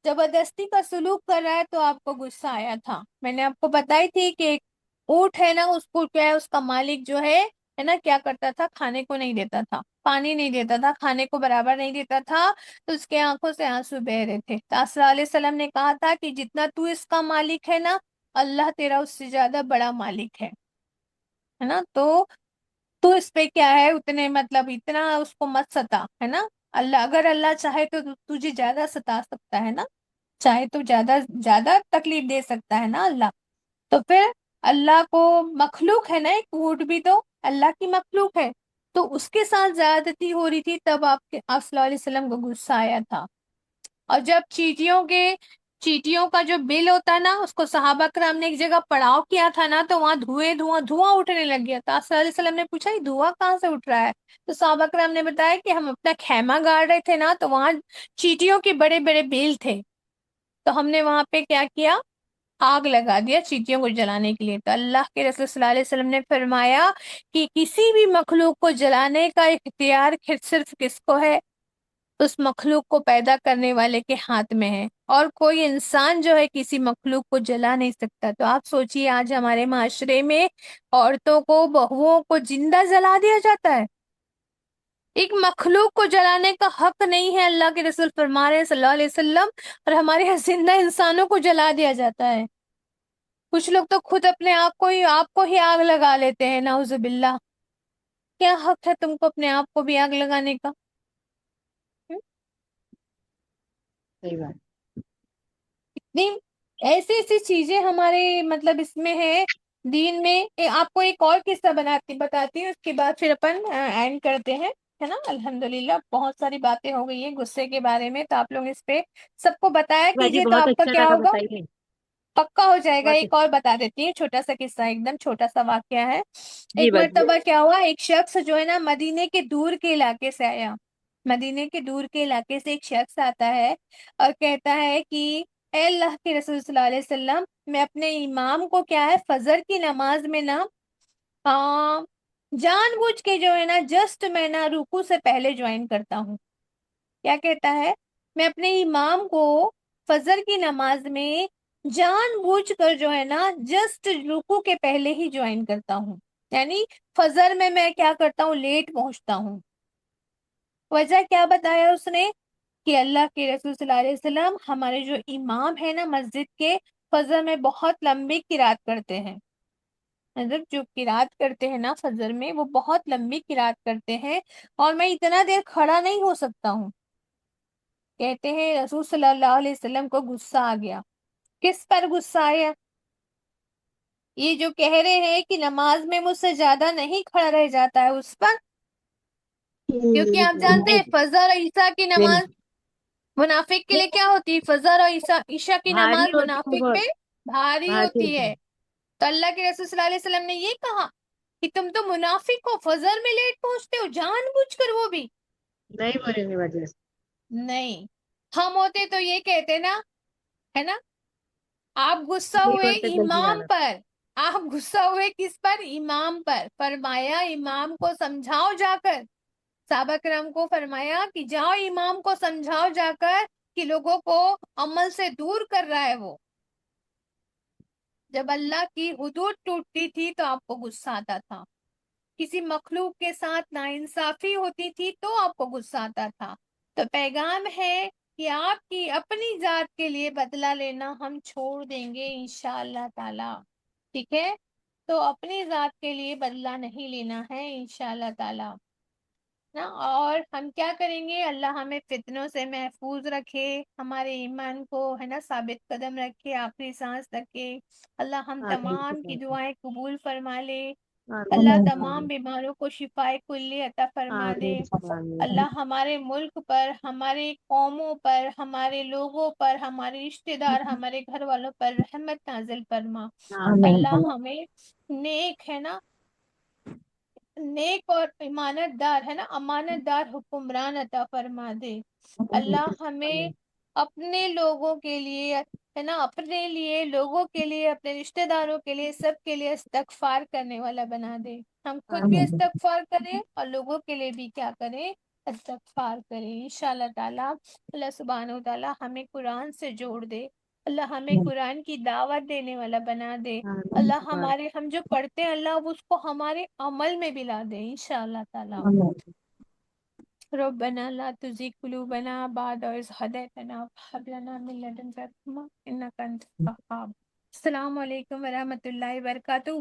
زبردستی کا سلوک کر رہا ہے، تو آپ کو غصہ آیا تھا۔ میں نے آپ کو بتائی تھی کہ ایک اونٹ ہے نا، اس کو کیا ہے، اس کا مالک جو ہے نا، کیا کرتا تھا، کھانے کو نہیں دیتا تھا، پانی نہیں دیتا تھا، کھانے کو برابر نہیں دیتا تھا، تو اس کے آنکھوں سے آنسو بہ رہے تھے۔ تو صلی اللہ علیہ وسلم نے کہا تھا کہ جتنا تو اس کا مالک ہے نا، اللہ تیرا اس سے زیادہ بڑا مالک ہے نا۔ تو تو اس پہ کیا ہے اتنے مطلب اتنا اس کو مت ستا، ہے نا. اللہ اگر اللہ چاہے تو تجھے زیادہ ستا سکتا ہے نا، چاہے تو زیادہ زیادہ تکلیف دے سکتا ہے نا اللہ. تو پھر اللہ کو مخلوق ہے نا، ایک اونٹ بھی تو اللہ کی مخلوق ہے، تو اس کے ساتھ زیادتی ہو رہی تھی، تب آپ صلی اللہ علیہ وسلم کو غصہ آیا تھا. اور جب چیٹیوں کا جو بل ہوتا ہے نا، اس کو صحابہ کرام نے ایک جگہ پڑاؤ کیا تھا نا، تو وہاں دھواں اٹھنے لگ گیا تھا. صلی اللہ علیہ وسلم نے پوچھا یہ دھواں کہاں سے اٹھ رہا ہے؟ تو صحابہ کرام نے بتایا کہ ہم اپنا خیمہ گاڑ رہے تھے نا، تو وہاں چیٹیوں کے بڑے بڑے بل تھے، تو ہم نے وہاں پہ کیا کیا، آگ لگا دیا چیٹیوں کو جلانے کے لیے. تو اللہ کے رسول صلی اللہ علیہ وسلم نے فرمایا کہ کسی بھی مخلوق کو جلانے کا اختیار صرف کس کو ہے؟ اس مخلوق کو پیدا کرنے والے کے ہاتھ میں ہے، اور کوئی انسان جو ہے کسی مخلوق کو جلا نہیں سکتا. تو آپ سوچئے آج ہمارے معاشرے میں عورتوں کو، بہوؤں کو زندہ جلا دیا جاتا ہے. ایک مخلوق کو جلانے کا حق نہیں ہے، اللہ کے رسول فرما رہے ہیں صلی اللہ علیہ وسلم، اور ہمارے یہاں زندہ انسانوں کو جلا دیا جاتا ہے. کچھ لوگ تو خود اپنے آپ کو ہی آگ لگا لیتے ہیں، نعوذ باللہ. کیا حق ہے تم کو اپنے آپ کو بھی آگ لگانے کا؟ صحیح بات. نہیں، ایسی ایسی چیزیں ہمارے مطلب اس میں ہے دین میں. آپ کو ایک اور قصہ بتاتی ہوں، اس کے بعد پھر اپن اینڈ کرتے ہیں، ہے نا. الحمدللہ بہت ساری باتیں ہو گئی ہیں غصے کے بارے میں، تو آپ لوگ اس پہ سب کو بتایا باجی کیجئے، تو بہت آپ کا اچھا کیا لگا، ہوگا، بتائیے. پکا ہو جائے گا. بہت ایک اور بتا دیتی ہوں، چھوٹا سا قصہ، ایک دم چھوٹا سا واقعہ ہے. جی ایک باجی. مرتبہ کیا ہوا، ایک شخص جو ہے نا مدینے کے دور کے علاقے سے آیا. مدینے کے دور کے علاقے سے ایک شخص آتا ہے اور کہتا ہے کہ اے اللہ کے رسول صلی اللہ علیہ وسلم، میں اپنے امام کو کیا ہے فجر کی نماز میں نا جان بوجھ کے جو ہے نا جسٹ میں نا رکوع سے پہلے جوائن کرتا ہوں. کیا کہتا ہے، میں اپنے امام کو فجر کی نماز میں جان بوجھ کر جو ہے نا جسٹ رکوع کے پہلے ہی جوائن کرتا ہوں. یعنی فجر میں کیا کرتا ہوں، لیٹ پہنچتا ہوں. وجہ کیا بتایا اس نے کہ اللہ کے رسول صلی اللہ علیہ وسلم، ہمارے جو امام ہے نا مسجد کے، فجر میں بہت لمبی قرات کرتے ہیں. مطلب جو قرات کرتے ہیں نا فجر میں، وہ بہت لمبی قرات کرتے ہیں، اور میں اتنا دیر کھڑا نہیں ہو سکتا ہوں. کہتے ہیں رسول صلی اللہ علیہ وسلم کو غصہ آ گیا. کس پر غصہ آیا؟ یہ جو کہہ رہے ہیں کہ نماز میں مجھ سے زیادہ نہیں کھڑا رہ جاتا ہے، اس پر. کیونکہ آپ جانتے ہیں فجر اور عشاء کی نماز منافق کے لیے کیا ہوتی ہے، فجر اور عشاء کی بھاری نماز ہوتی ہے منافق بہت. پہ بھاری بھاری ہوتی ہوتی ہے. تو اللہ کے رسول صلی اللہ علیہ وسلم نے یہ کہا کہ تم تو منافق ہو، فجر میں لیٹ پہنچتے ہو جان بوجھ کر، وہ بھی نہیں بولیں گے باجی. نہیں. ہم ہوتے تو یہ کہتے نا، ہے نا. آپ غصہ نہیں ہوئے بولتے جلدی امام جانا. پر، آپ غصہ ہوئے کس پر؟ امام پر. فرمایا امام کو سمجھاؤ جا کر. صحابہ کرام کو فرمایا کہ جاؤ امام کو سمجھاؤ جا کر کہ لوگوں کو عمل سے دور کر رہا ہے وہ. جب اللہ کی حدود ٹوٹتی تھی تو آپ کو غصہ آتا تھا، کسی مخلوق کے ساتھ ناانصافی ہوتی تھی تو آپ کو غصہ آتا تھا. تو پیغام ہے کہ آپ کی اپنی ذات کے لیے بدلہ لینا ہم چھوڑ دیں گے انشاءاللہ تعالی. ٹھیک ہے، تو اپنی ذات کے لیے بدلہ نہیں لینا ہے انشاءاللہ تعالی نا. اور ہم کیا کریں گے، اللہ ہمیں فتنوں سے محفوظ رکھے، ہمارے ایمان کو ہے نا ثابت قدم رکھے، آخری سانس رکھے. اللہ ہم تمام کی دعائیں قبول فرما لے. اللہ آمین تمام بیماروں کو شفائے کلی عطا فرما دے. آمین آمین. اللہ ہمارے ملک پر، ہمارے قوموں پر، ہمارے لوگوں پر، ہمارے رشتہ دار، ہمارے گھر والوں پر رحمت نازل فرما. اللہ ہمیں نیک ہے نا، نیک اور امانت دار ہے نا، امانت دار حکمران عطا فرما دے. اللہ ہمیں اپنے لوگوں کے لیے ہے نا، اپنے لیے، لوگوں کے لیے، اپنے رشتہ داروں کے لیے، سب کے لیے استغفار کرنے والا بنا دے. ہم خود بھی استغفار کریں اور لوگوں کے لیے بھی کیا کریں، استغفار کریں انشاءاللہ تعالی. اللہ سبحانہ و تعالی ہمیں قرآن سے جوڑ دے. اللہ ہمیں قرآن کی دعوت دینے والا بنا دے. اللہ ہم جو پڑھتے ہیں اللہ اس کو ہمارے عمل میں بھی لا دے انشاءاللہ تعالی. ربنا لا تزغ قلوبنا بعد إذ هديتنا وهب لنا من لدنك رحمة إنك أنت الوهاب. السلام علیکم ورحمۃ اللہ وبرکاتہ.